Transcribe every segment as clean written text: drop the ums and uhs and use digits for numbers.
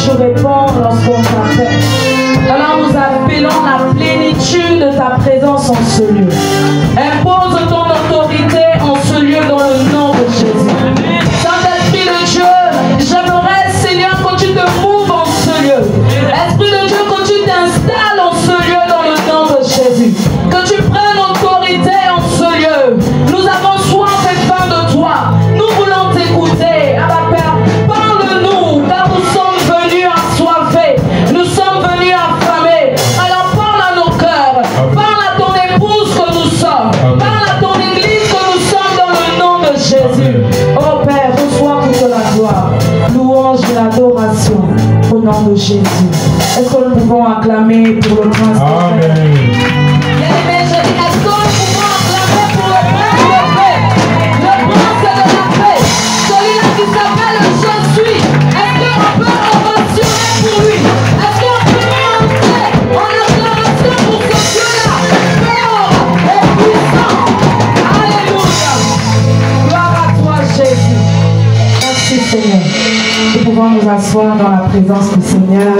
tu réponds lorsqu'on t'appelle. Alors nous appelons la plénitude de ta présence en ce lieu. Impose ton autorité en ce lieu dans le nom de Jésus. Saint-Esprit de Dieu, j'aimerais, Seigneur, que tu te mouves en ce lieu. Esprit de Dieu, que tu t'installes en ce lieu dans le nom de Jésus. Que tu prennes autorité en ce lieu. Nous avons soif et faim de toi. Nous voulons t'écouter. Abba Père, parle-nous, car nous sommes venus assoiffés. Nous sommes venus affamés. Alors parle à nos cœurs. Parle à ton épouse que nous sommes. Parle à ton église que nous sommes dans le nom de Jésus. Oh Père, reçois toute la gloire, louange et l'adoration au nom de Jésus. Est-ce que nous pouvons acclamer pour le prince de paix? Bien-aimés, je dis, est-ce que nous pouvons acclamer pour le prince de paix? Le prince de la paix, celui-là qui s'appelle Je suis. Est-ce qu'on peut ovationner pour lui? Est-ce qu'on peut entrer en acclamation pour ce Dieu-là? Fort et puissant. Alléluia. Gloire à toi, Jésus. Merci, Seigneur. Nous pouvons nous asseoir dans la présence du Seigneur.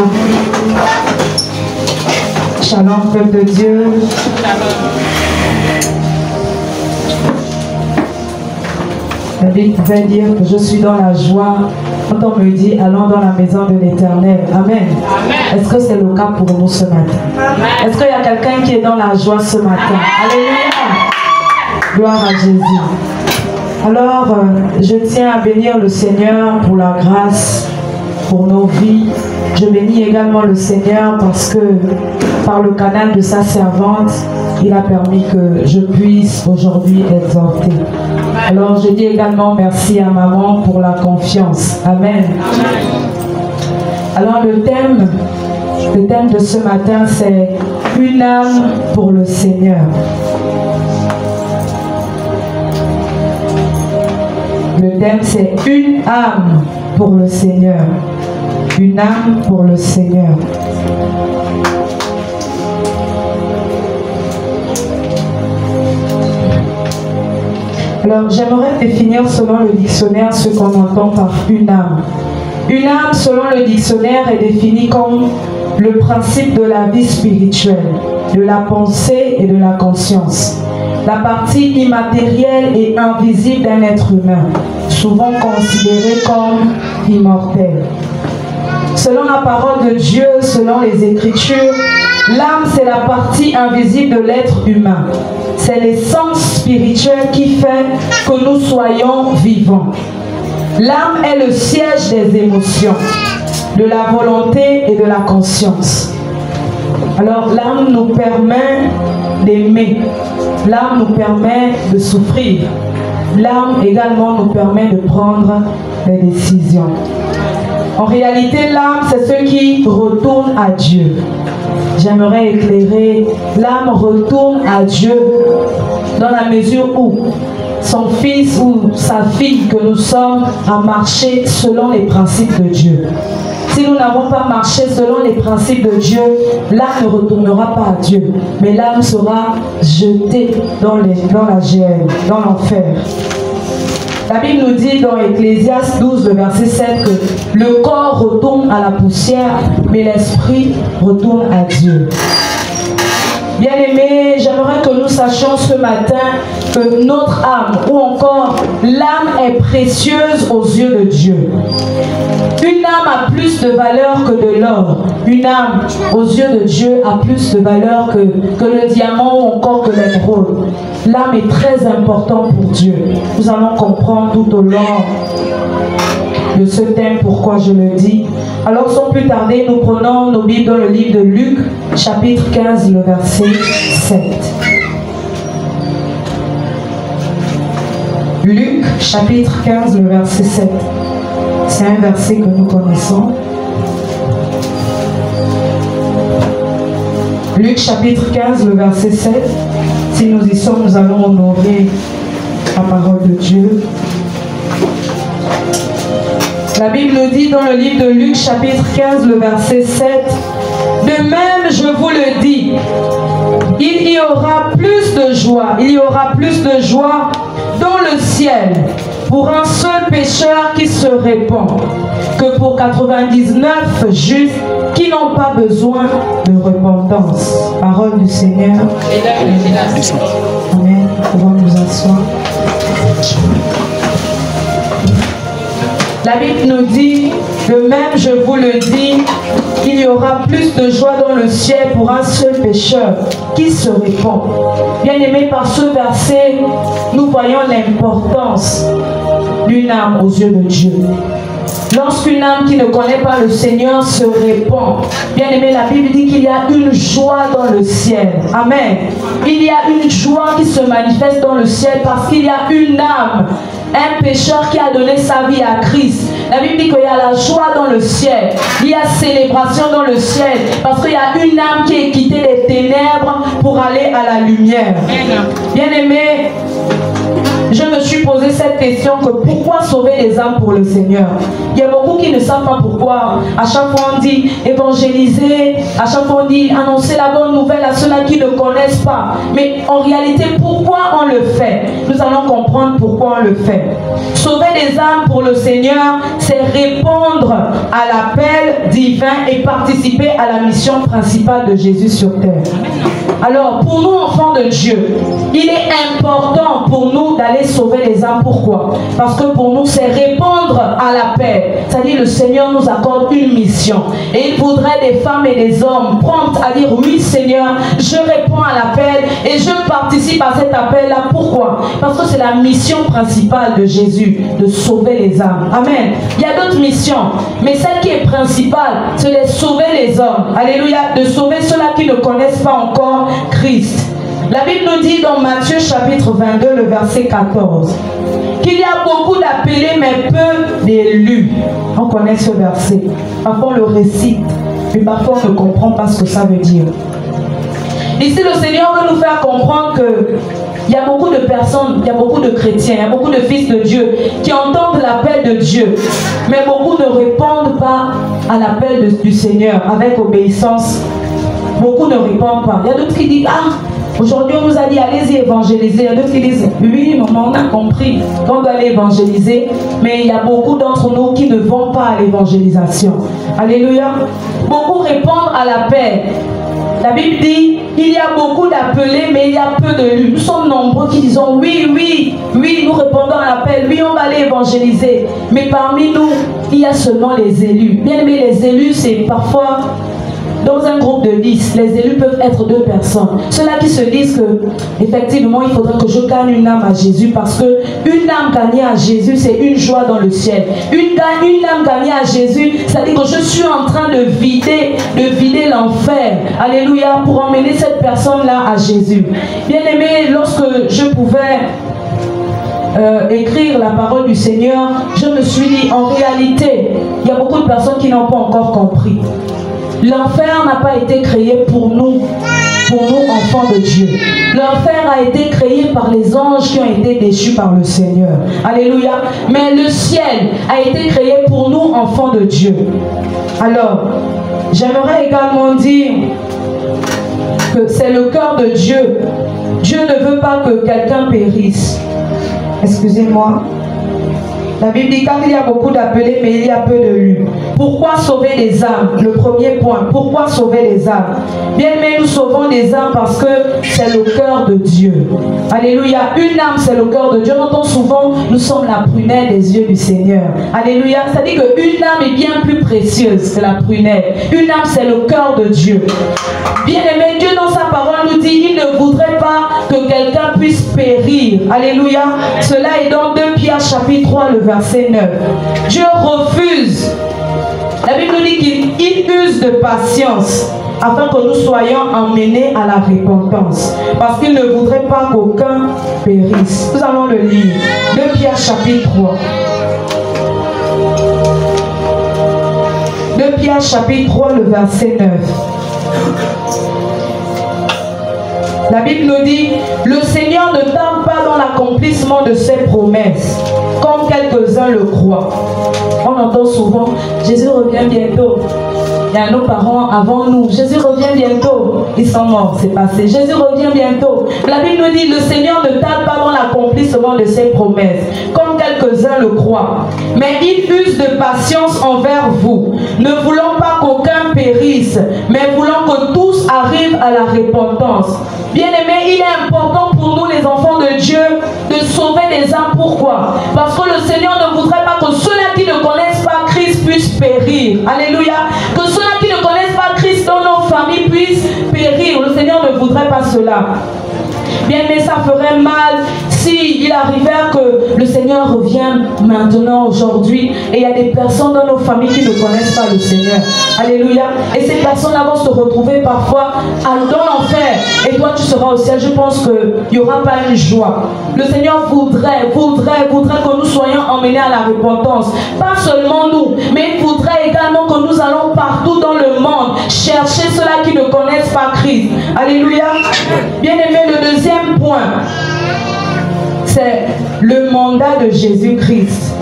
Shalom, peuple de Dieu. David pouvait dire que je suis dans la joie quand on me dit allons dans la maison de l'Éternel. Amen. Est-ce que c'est le cas pour nous ce matin? Est-ce qu'il y a quelqu'un qui est dans la joie ce matin? Alléluia. Gloire à Jésus. Alors, je tiens à bénir le Seigneur pour la grâce, pour nos vies. Je bénis également le Seigneur parce que par le canal de sa servante, il a permis que je puisse aujourd'hui exhorter. Alors, je dis également merci à maman pour la confiance. Amen. Alors, le thème de ce matin, c'est une âme pour le Seigneur. Le thème, c'est une âme pour le Seigneur. Une âme pour le Seigneur. Alors, j'aimerais définir selon le dictionnaire ce qu'on entend par une âme. Une âme, selon le dictionnaire, est définie comme le principe de la vie spirituelle, de la pensée et de la conscience. La partie immatérielle et invisible d'un être humain, souvent considéré comme immortel. Selon la parole de Dieu, selon les Écritures, l'âme, c'est la partie invisible de l'être humain. C'est l'essence spirituelle qui fait que nous soyons vivants. L'âme est le siège des émotions, de la volonté et de la conscience. Alors l'âme nous permet d'aimer, l'âme nous permet de souffrir, l'âme également nous permet de prendre des décisions. En réalité, l'âme, c'est ce qui retourne à Dieu. J'aimerais éclairer, l'âme retourne à Dieu dans la mesure où son fils ou sa fille que nous sommes a marché selon les principes de Dieu. Si nous n'avons pas marché selon les principes de Dieu, l'âme ne retournera pas à Dieu, mais l'âme sera jetée dans la géhenne, dans l'enfer. La Bible nous dit dans Ecclésiaste 12, le verset 7, que le corps retourne à la poussière, mais l'esprit retourne à Dieu. Bien-aimés, j'aimerais que nous sachions ce matin que notre âme, ou encore l'âme, est précieuse aux yeux de Dieu. Une âme a plus de valeur que de l'or. Une âme, aux yeux de Dieu, a plus de valeur que le diamant ou encore que l'émeraude. L'âme est très importante pour Dieu. Nous allons comprendre tout au long de ce thème pourquoi je le dis. Alors sans plus tarder, nous prenons nos Bibles dans le livre de Luc, chapitre 15, le verset 7. Luc, chapitre 15, le verset 7. C'est un verset que nous connaissons. Luc, chapitre 15, le verset 7. Si nous y sommes, nous allons honorer la parole de Dieu. La Bible nous dit dans le livre de Luc, chapitre 15, le verset 7, « De même, je vous le dis, il y aura plus de joie, dans le ciel pour un seul pécheur qui se répand, que pour 99 justes qui n'ont pas besoin de repentance. Parole du Seigneur. Amen. Nous pouvons nous asseoir. La Bible nous dit, de même je vous le dis, il y aura plus de joie dans le ciel pour un seul pécheur qui se répand. Bien-aimés, par ce verset, nous voyons l'importance d'une âme aux yeux de Dieu. Lorsqu'une âme qui ne connaît pas le Seigneur se répand, bien aimé, la Bible dit qu'il y a une joie dans le ciel. Amen. Il y a une joie qui se manifeste dans le ciel parce qu'il y a une âme, un pécheur qui a donné sa vie à Christ. La Bible dit qu'il y a la joie dans le ciel. Il y a célébration dans le ciel parce qu'il y a une âme qui est quittée des ténèbres pour aller à la lumière. Bien aimé, je me suis posé cette question que pourquoi sauver les âmes pour le Seigneur? Il y a beaucoup qui ne savent pas pourquoi. À chaque fois on dit évangéliser, à chaque fois on dit annoncer la bonne nouvelle à ceux-là qui ne connaissent pas. Mais en réalité, pourquoi on le fait? Nous allons comprendre pourquoi on le fait. Sauver les âmes pour le Seigneur, c'est répondre à l'appel divin et participer à la mission principale de Jésus sur terre. Alors, pour nous, enfants de Dieu, il est important pour nous d'aller sauver les âmes. Pourquoi? Parce que pour nous, c'est répondre à l'appel. C'est-à-dire, le Seigneur nous accorde une mission. Et il voudrait des femmes et des hommes promptes à dire, oui Seigneur, je réponds à l'appel et je participe à cet appel-là. Pourquoi? Parce que c'est la mission principale de Jésus, de sauver les âmes. Amen. Il y a d'autres missions, mais celle qui est principale, c'est de sauver les hommes. Alléluia. De sauver ceux-là qui ne connaissent pas encore Christ. La Bible nous dit dans Matthieu chapitre 22, le verset 14, qu'il y a beaucoup d'appelés mais peu d'élus. On connaît ce verset. Parfois on le récite, mais parfois on ne comprend pas ce que ça veut dire. Ici le Seigneur veut nous faire comprendre que il y a beaucoup de personnes, il y a beaucoup de chrétiens, il y a beaucoup de fils de Dieu qui entendent l'appel de Dieu, mais beaucoup ne répondent pas à l'appel du Seigneur avec obéissance. Beaucoup ne répondent pas. Il y a d'autres qui disent, ah, aujourd'hui on nous a dit allez-y évangéliser. Il y a d'autres qui disent, oui maman, on a compris qu'on doit aller évangéliser, mais il y a beaucoup d'entre nous qui ne vont pas à l'évangélisation. Alléluia. Beaucoup répondent à l'appel. La Bible dit, il y a beaucoup d'appelés, mais il y a peu d'élus. Nous sommes nombreux qui disons, oui, oui, oui, nous répondons à l'appel, oui, on va aller évangéliser. Mais parmi nous, il y a seulement les élus. Bien aimé, les élus, c'est parfois... Dans un groupe de 10, les élus peuvent être 2 personnes. Ceux-là qui se disent que, effectivement, il faudrait que je gagne une âme à Jésus parce que une âme gagnée à Jésus, c'est une joie dans le ciel. Une âme gagnée à Jésus, c'est-à-dire que je suis en train de vider l'enfer. Alléluia, pour emmener cette personne-là à Jésus. Bien aimé, lorsque je pouvais écrire la parole du Seigneur, je me suis dit, en réalité, il y a beaucoup de personnes qui n'ont pas encore compris. L'enfer n'a pas été créé pour nous enfants de Dieu. L'enfer a été créé par les anges qui ont été déchus par le Seigneur. Alléluia. Mais le ciel a été créé pour nous enfants de Dieu. Alors, j'aimerais également dire que c'est le cœur de Dieu. Dieu ne veut pas que quelqu'un périsse. Excusez-moi. La Bible dit qu'il y a beaucoup d'appelés, mais il y a peu d'élus. Pourquoi sauver les âmes? Le premier point. Pourquoi sauver les âmes? Bien aimé, nous sauvons les âmes parce que c'est le cœur de Dieu. Alléluia. Une âme, c'est le cœur de Dieu. On entend souvent, nous sommes la prunelle des yeux du Seigneur. Alléluia. C'est-à-dire qu'une âme est bien plus précieuse que la prunelle. Une âme, c'est le cœur de Dieu. Bien aimé, Dieu dans sa parole nous dit, il ne voudrait pas que quelqu'un puisse périr. Alléluia. Cela est dans 2 Pierre chapitre 3, le verset 9. Dieu refuse. La Bible nous dit qu'il use de patience afin que nous soyons emmenés à la repentance. Parce qu'il ne voudrait pas qu'aucun périsse. Nous allons le lire. 2 Pierre chapitre 3. 2 Pierre chapitre 3, le verset 9. La Bible nous dit, le Seigneur ne tarde pas dans l'accomplissement de ses promesses, comme quelques-uns le croient. On entend souvent, Jésus revient bientôt. Il y a nos parents avant nous, Jésus revient bientôt. Ils sont morts, c'est passé. Jésus revient bientôt. La Bible nous dit, le Seigneur ne tarde pas dans l'accomplissement de ses promesses, comme quelques quelques-uns le croient. Mais il use de patience envers vous, ne voulant pas qu'aucun périsse, mais voulant que tous arrivent à la repentance. Bien-aimés, il est important pour nous, les enfants de Dieu, de sauver des âmes. Pourquoi? Parce que le Seigneur ne voudrait pas que ceux-là qui ne connaissent pas Christ puissent périr. Alléluia. Que ceux-là qui ne connaissent pas Christ dans nos familles puissent périr. Le Seigneur ne voudrait pas cela. Bien, mais ça ferait mal si il arrivait que le Seigneur revienne maintenant, aujourd'hui, et il y a des personnes dans nos familles qui ne connaissent pas le Seigneur. Alléluia. Et ces personnes-là vont se retrouver parfois dans l'enfer. Et toi, tu seras au ciel. Je pense qu'il n'y aura pas une joie. Le Seigneur voudrait que nous soyons emmenés à la repentance. Pas seulement nous, mais il voudrait également que nous allons partout dans le monde chercher ceux-là qui ne connaissent pas Christ. Alléluia. Bien aimé, le deuxième point, c'est le mandat de Jésus-Christ.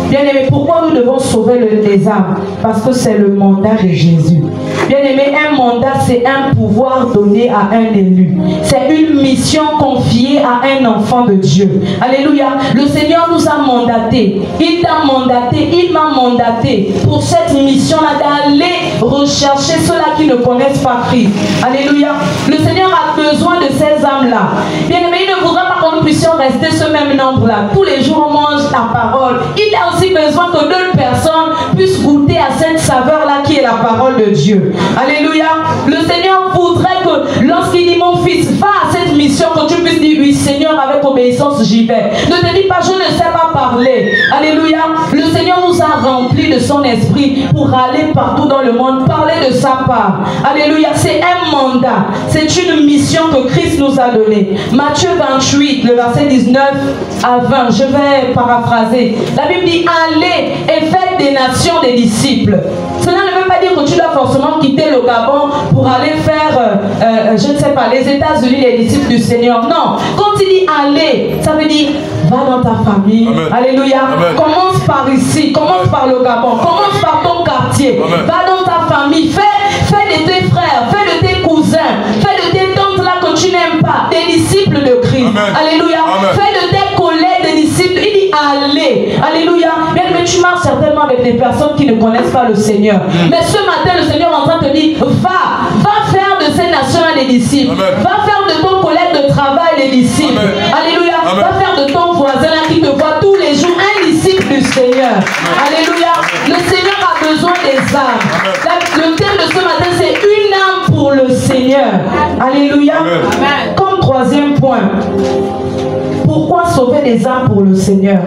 Bien aimé, pourquoi nous devons sauver les âmes? Parce que c'est le mandat de Jésus. Bien aimé, un mandat, c'est un pouvoir donné à un élu. C'est une mission confiée à un enfant de Dieu. Alléluia. Le Seigneur nous a mandatés. Il t'a mandaté, il m'a mandaté pour cette mission-là d'aller rechercher ceux-là qui ne connaissent pas Christ. Alléluia. Le Seigneur a besoin de ces âmes-là. Bien aimé, il ne voudra pas que nous puissions rester ce même nombre-là. Tous les jours, on mange la parole. Il a aussi besoin que d'autres personnes puissent goûter à cette saveur-là qui est la parole de Dieu. Alléluia. Le Seigneur voudrait que lorsqu'il dit mon fils, va à cette mission, que tu puisses dire oui Seigneur, avec obéissance j'y vais. Ne te dis pas je ne sais pas parler. Alléluia. Le Seigneur nous a remplis de son esprit pour aller partout dans le monde, parler de sa part. Alléluia. C'est un mandat. C'est une mission que Christ nous a donnée. Matthieu 28, le verset 19 à 20. Je vais paraphraser. La Bible dit allez et faites des nations des disciples. Cela ne veut pas dire que tu dois forcément quitter le Gabon pour aller faire, je ne sais pas, les États-Unis, les disciples du Seigneur. Non. Quand il dit aller, ça veut dire va dans ta famille. Amen. Alléluia. Amen. Commence par ici, commence par le Gabon, commence par ton quartier. Amen. Va dans ta famille, fais de tes frères, fais de tes cousins, fais de tes tantes là que tu n'aimes pas, des disciples de Christ. Amen. Alléluia. Amen. Fais de tes collègues des disciples. Il dit allez. Alléluia. Bien, mais tu marches certainement avec des personnes qui ne connaissent pas le Seigneur. Mais ce matin, le Seigneur est en train de te dire, va faire de ces nations des disciples. Amen. Va faire de ton collègue de travail des disciples. Amen. Alléluia. Amen. Va faire de ton voisin là qui te voit tous les jours un disciple du Seigneur. Amen. Alléluia. Amen. Le Seigneur a besoin des âmes. Le thème de ce matin, c'est une âme pour le Seigneur. Alléluia. Amen. Comme troisième point, pourquoi sauver des âmes pour le Seigneur?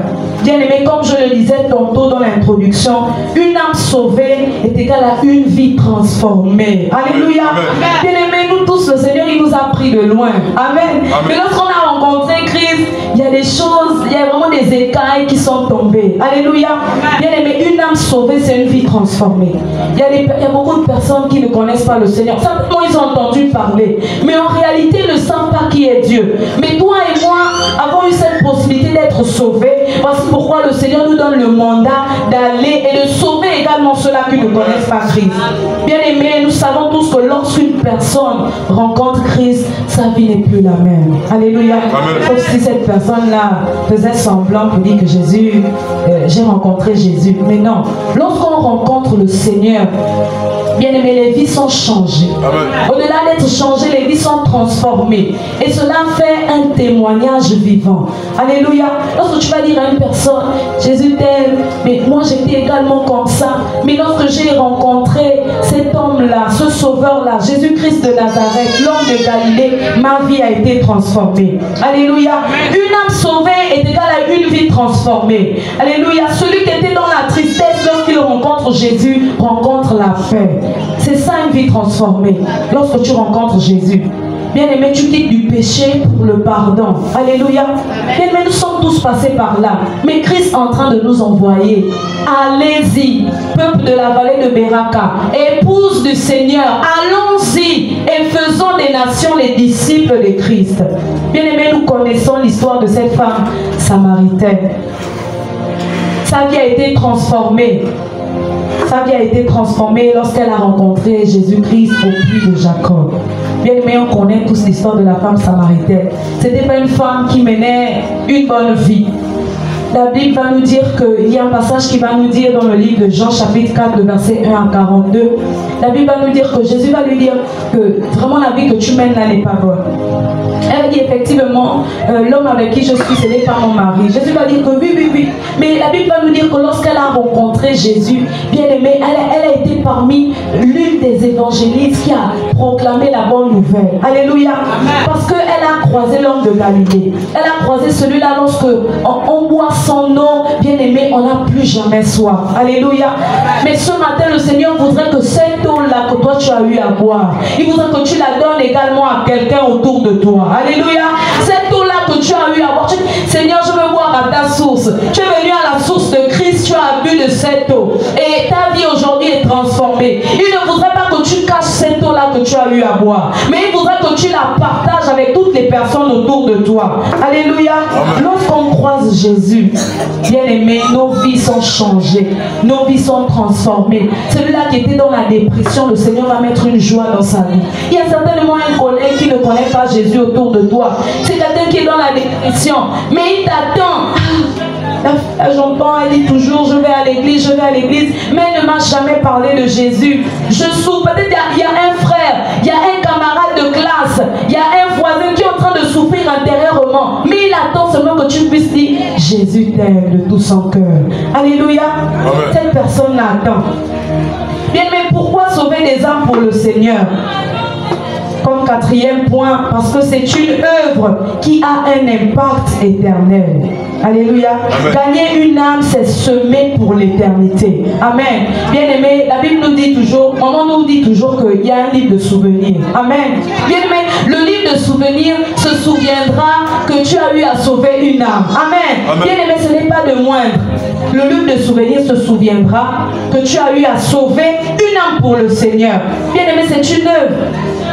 Bien aimé, comme je le disais tantôt dans l'introduction, une âme sauvée est égale à une vie transformée. Alléluia. Bien aimé, nous tous, le Seigneur, il nous a pris de loin. Amen. Amen. Mais lorsqu'on a rencontré Christ, il y a des choses, il y a vraiment des écailles qui sont tombées. Alléluia. Bien aimé, une âme sauvée, c'est une vie transformée. Il y a beaucoup de personnes qui ne connaissent pas le Seigneur. Certainement, ils ont entendu parler. Mais en réalité, ils ne savent pas qui est Dieu. Mais toi et moi avons eu cette possibilité d'être sauvés. Parce que pourquoi le Seigneur nous donne le mandat d'aller et de sauver également ceux-là qui ne connaissent pas Christ. Bien aimés, nous savons tous que lorsqu'une personne rencontre Christ, sa vie n'est plus la même. Alléluia. Sauf si cette personne-là faisait semblant pour dire que Jésus, j'ai rencontré Jésus. Mais non, lorsqu'on rencontre le Seigneur, bien aimé, les vies sont changées. Au-delà d'être changées, les vies sont transformées. Et cela fait un témoignage vivant. Alléluia. Lorsque tu vas dire à une personne, Jésus t'aime, mais moi j'étais également comme ça. Mais lorsque j'ai rencontré cet homme-là, ce sauveur-là, Jésus-Christ de Nazareth, l'homme de Galilée, ma vie a été transformée. Alléluia. Une âme sauvée est égale à une vie transformée. Alléluia. Celui qui était dans la tristesse lorsqu'il rencontre Jésus, rencontre la paix. C'est ça une vie transformée. Lorsque tu rencontres Jésus, bien aimé, tu quittes du péché pour le pardon. Alléluia. Bien aimé, nous sommes tous passés par là. Mais Christ est en train de nous envoyer. Allez-y, peuple de la vallée de Beraka, épouse du Seigneur, allons-y et faisons des nations les disciples de Christ. Bien aimé, nous connaissons l'histoire de cette femme samaritaine. Sa vie a été transformée. Sa vie a été transformée lorsqu'elle a rencontré Jésus-Christ au puits de Jacob. Bien aimé, on connaît tous l'histoire de la femme samaritaine. Ce n'était pas une femme qui menait une bonne vie. la Bible va nous dire qu'il y a un passage qui va nous dire dans le livre de Jean chapitre 4, le verset 1 à 42. La Bible va nous dire que Jésus va lui dire que vraiment la vie que tu mènes là n'est pas bonne. Elle dit effectivement, l'homme avec qui je suis, ce n'est pas mon mari. Jésus va dire que oui. Mais la Bible va nous dire que lorsqu'elle a rencontré Jésus, bien aimé, elle a été parmi l'une des évangélistes qui a proclamé la bonne nouvelle. Alléluia. Parce qu'elle a croisé l'homme de Galilée. Elle a croisé celui-là lorsque on boit son eau, bien aimé, on n'a plus jamais soif. Alléluia. Mais ce matin, le Seigneur voudrait que cette eau-là que toi tu as eu à boire, il voudrait que tu la donnes également à quelqu'un autour de toi. Alléluia. Cette eau-là que tu as eu à boire, Seigneur, je veux boire à ta source. Tu es venu à la source de Christ, tu as bu de cette eau. Et ta vie aujourd'hui est transformée. Il ne voudrait pas que tu caches cette eau-là que tu as eu à boire, mais il voudrait que tu la partages avec toutes les personnes autour de toi. Alléluia. Lorsqu'on croise Jésus, bien aimé, nos vies sont changées, nos vies sont transformées. Celui-là qui était dans la dépression, le Seigneur va mettre une joie dans sa vie. Il y a certainement un collègue qui ne connaît pas Jésus autour de toi. C'est quelqu'un qui est dans la dépression, mais il t'attend. J'entends, elle dit toujours, je vais à l'église, mais elle ne m'a jamais parlé de Jésus. Je souffre, peut-être il y a un frère, il y a un camarade de classe, il y a un voisin qui est en train de souffrir intérieurement, mais il attend seulement que tu puisses dire, Jésus t'aime de tout son cœur. Alléluia. Amen. Cette personne l'attend. Bien, mais pourquoi sauver des âmes pour le Seigneur? Comme quatrième point, parce que c'est une œuvre qui a un impact éternel. Alléluia. Amen. Gagner une âme, c'est semer pour l'éternité. Amen. Bien aimé, la Bible nous dit toujours, maman nous dit toujours qu'il y a un livre de souvenirs. Amen. Bien aimé, le livre de souvenirs se souviendra que tu as eu à sauver une âme. Amen. Amen. Bien aimé, ce n'est pas de moindre. Le livre de souvenirs se souviendra que tu as eu à sauver une âme pour le Seigneur. Bien aimé, c'est une œuvre.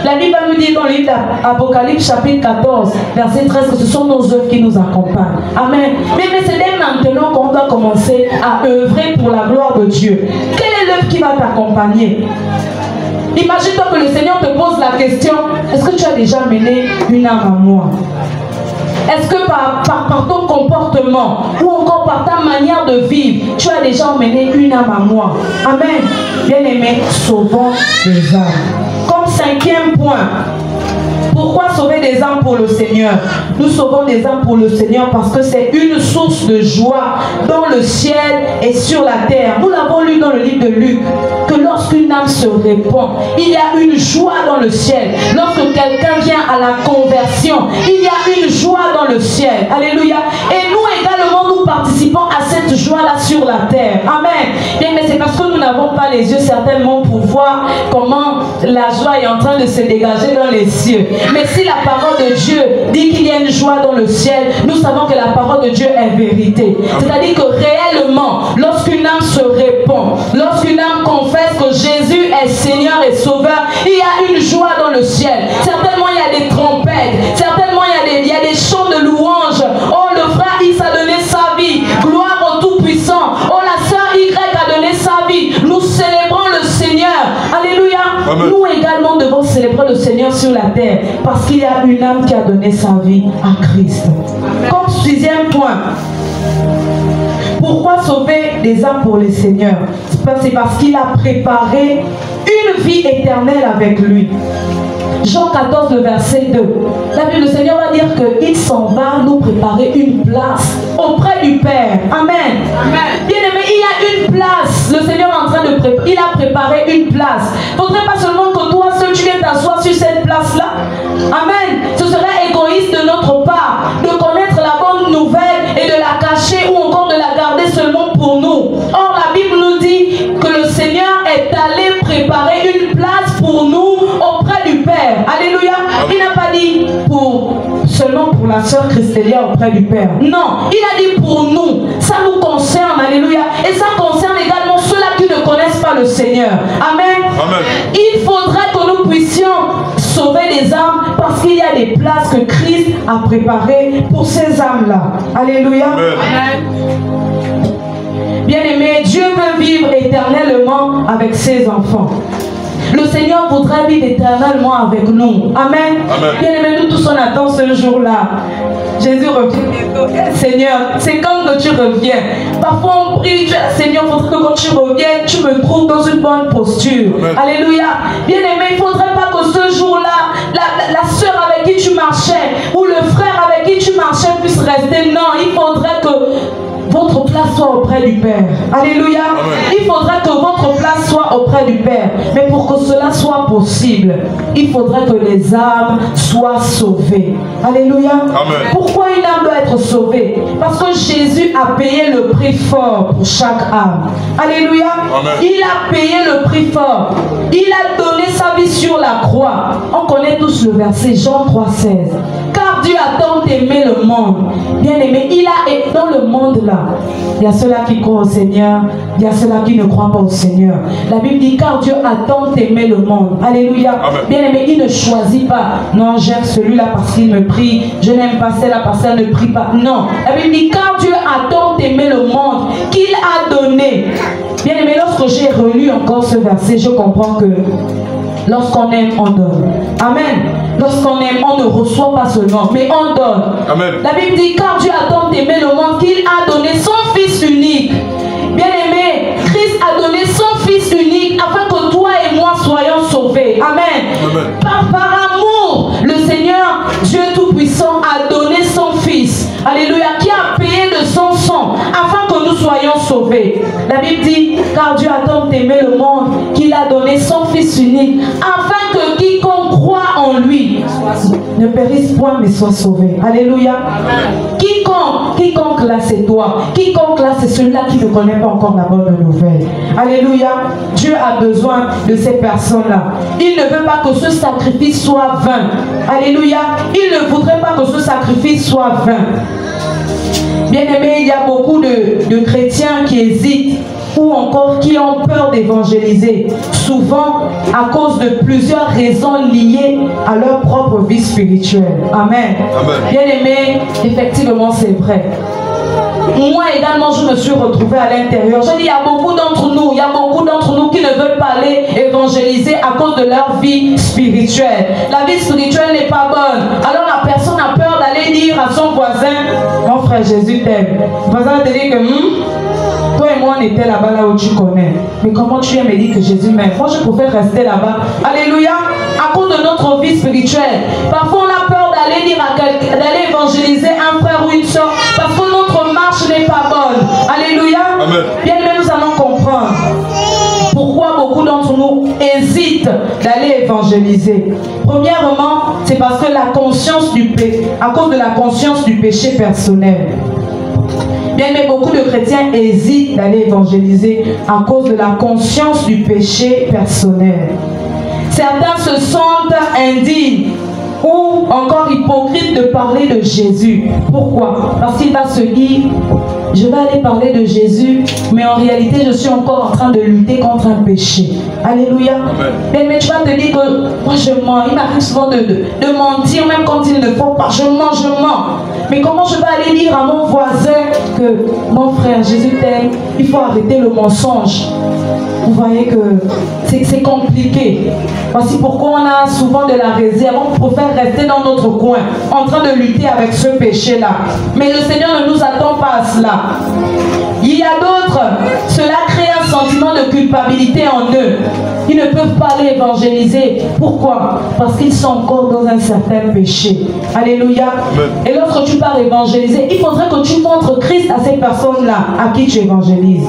La Bible va nous dire dans le livre d'Apocalypse chapitre 14, verset 13, que ce sont nos œuvres qui nous accompagnent. Amen. Mais c'est dès maintenant qu'on doit commencer à œuvrer pour la gloire de Dieu. Quelle est l'œuvre qui va t'accompagner? Imagine-toi que le Seigneur te pose la question, est-ce que tu as déjà mené une âme à moi? Est-ce que par ton comportement ou encore par ta manière de vivre, tu as déjà emmené une âme à moi? Amen. Bien-aimé, sauvons des âmes. Comme cinquième point, pourquoi sauver des âmes pour le Seigneur? Nous sauvons des âmes pour le Seigneur parce que c'est une source de joie dans le ciel et sur la terre. Nous l'avons lu dans le livre de Luc, que lorsqu'une âme se répand, il y a une joie dans le ciel. Lorsque quelqu'un vient à la conversion, il y a une joie dans le ciel. Alléluia. Et nous également, nous participons à cette joie-là sur la terre. Amen. Bien, mais c'est parce que nous n'avons pas les yeux certainement pour voir comment la joie est en train de se dégager dans les cieux. Mais si la parole de Dieu dit qu'il y a une joie dans le ciel, nous savons que la parole de Dieu est vérité. C'est-à-dire que réellement, lorsqu'une âme se répand, lorsqu'une âme confesse que Jésus est Seigneur et Sauveur, il y a une joie dans le ciel. Certainement, il y a des trompettes. Certainement, il y a des chants de louange. Oh, le frère X a donné sa vie. Gloire au Tout-Puissant. Oh, la sœur Y a donné sa vie. Nous célébrons le Seigneur. Alléluia. Amen. Nous également devons célébrer le Seigneur sur la terre parce qu'il y a une âme qui a donné sa vie à Christ. Amen. Comme sixième point, pourquoi sauver des âmes pour le Seigneur? C'est parce qu'il a préparé une vie éternelle avec lui. Jean 14, le verset 2. La Bible, le Seigneur va dire qu'il s'en va nous préparer une place auprès du Père. Amen. Amen. Bien aimé, il y a une place. Le Seigneur est en train de préparer. Il a préparé une place. Il ne faudrait pas seulement que toi seul tu viennes t'asseoir sur cette place-là. Amen. Ce serait égoïste de notre part de connaître la bonne nouvelle et de la cacher ou encore de la garder seulement pour nous. Or, la Bible nous dit que le Seigneur est allé préparer une place pour nous auprès du Père. Alléluia. Il n'a pas dit seulement pour la sœur Christélia auprès du Père. Non, il a dit pour nous. Ça nous concerne. Alléluia. Et ça concerne également ceux-là qui ne connaissent pas le Seigneur. Amen. Amen. Il faudrait que nous puissions sauver des âmes parce qu'il y a des places que Christ a préparées pour ces âmes-là. Alléluia. Amen. Bien-aimé, Dieu veut vivre éternellement avec ses enfants. Le Seigneur voudrait vivre éternellement avec nous. Amen. Bien aimé, nous tous on attend ce jour-là. Jésus revient bientôt. Seigneur, c'est quand que tu reviens. Parfois on prie, Seigneur, il faudrait que quand tu reviennes, tu me trouves dans une bonne posture. Amen. Alléluia. Bien aimé, il ne faudrait pas que ce jour-là, la soeur avec qui tu marchais ou le frère avec qui tu marchais puisse rester. Non, il faudrait que votre place soit auprès du Père. Alléluia. Amen. Il faudrait que votre place soit auprès du Père. Mais pour que cela soit possible, il faudrait que les âmes soient sauvées. Alléluia. Amen. Pourquoi une âme doit être sauvée? Parce que Jésus a payé le prix fort pour chaque âme. Alléluia. Amen. Il a payé le prix fort. Il a donné sa vie sur la croix. On connaît tous le verset Jean 3,16. Car Dieu a tant aimé le monde. Bien aimé, il a dans le monde là. Il y a ceux-là qui croient au Seigneur, il y a ceux-là qui ne croient pas au Seigneur. La Bible dit car Dieu a tant aimé le monde. Alléluia. Amen. Bien aimé, il ne choisit pas. Non, j'aime celui-là parce qu'il me prie. Je n'aime pas celle-là parce qu'elle ne prie pas. Non. La Bible dit car Dieu a tant aimé le monde qu'il a donné. Bien aimé, lorsque j'ai relu encore ce verset, je comprends que lorsqu'on aime, on donne. Amen. Lorsqu'on aime, on ne reçoit pas seulement, mais on donne. Amen. La Bible dit, car Dieu a tant aimé le monde qu'il a donné son Fils unique. Bien aimé, Christ a donné son Fils unique afin que toi et moi soyons sauvés. Amen. Amen. Par amour, le Seigneur, Dieu Tout-Puissant, a donné son Fils. Alléluia. Qui a payé de son sang afin que nous soyons sauvés. La Bible dit, car Dieu a tant aimé le monde qu'il a donné son Fils unique afin que quiconque croit en lui ne périsse point mais soit sauvé. Alléluia. Amen. Quiconque là c'est toi. Quiconque là c'est celui-là qui ne connaît pas encore la bonne nouvelle. Alléluia. Dieu a besoin de ces personnes-là. Il ne veut pas que ce sacrifice soit vain. Alléluia. Il ne voudrait pas que ce sacrifice soit vain. Bien aimé, il y a beaucoup de chrétiens qui hésitent ou encore qui ont peur d'évangéliser, souvent à cause de plusieurs raisons liées à leur propre vie spirituelle. Amen. Amen. Bien aimé, effectivement c'est vrai. Moi également, je me suis retrouvée à l'intérieur. Je dis, il y a beaucoup d'entre nous qui ne veulent pas aller évangéliser à cause de leur vie spirituelle. La vie spirituelle n'est pas bonne. Alors la personne a peur d'aller dire à son voisin, mon frère Jésus t'aime. Le voisin te dit que toi et moi on était là-bas, là où tu connais. Mais comment tu aimes et dis que Jésus m'aime? Moi je préfère rester là-bas. Alléluia. À cause de notre vie spirituelle. Parfois on a peur d'aller dire à quelqu'un, d'aller évangéliser un frère ou une soeur parce que notre marche n'est pas bonne. Alléluia. Amen. Bien aimé, nous allons comprendre pourquoi beaucoup d'entre nous hésitent d'aller évangéliser. Premièrement, c'est parce que la conscience du péché, à cause de la conscience du péché personnel. Bien aimé, beaucoup de chrétiens hésitent d'aller évangéliser à cause de la conscience du péché personnel. Certains se sentent indignes ou encore hypocrites de parler de Jésus. Pourquoi? Parce qu'il va se dire, je vais aller parler de Jésus, mais en réalité, je suis encore en train de lutter contre un péché. Alléluia. Mais tu vas te dire que moi je mens. Il m'arrive souvent de mentir, même quand il ne faut pas. Je mens. Mais comment je vais aller dire à mon voisin que mon frère, Jésus t'aime, il faut arrêter le mensonge? Vous voyez que c'est compliqué. Voici pourquoi on a souvent de la réserve. On préfère rester dans notre coin, en train de lutter avec ce péché-là. Mais le Seigneur ne nous attend pas à cela. Il y a d'autres, cela crée un sentiment de culpabilité en eux. Ils ne peuvent pas aller évangéliser. Pourquoi? Parce qu'ils sont encore dans un certain péché. Alléluia. Amen. Et lorsque tu pars évangéliser, il faudrait que tu montres Christ à ces personnes-là à qui tu évangélises.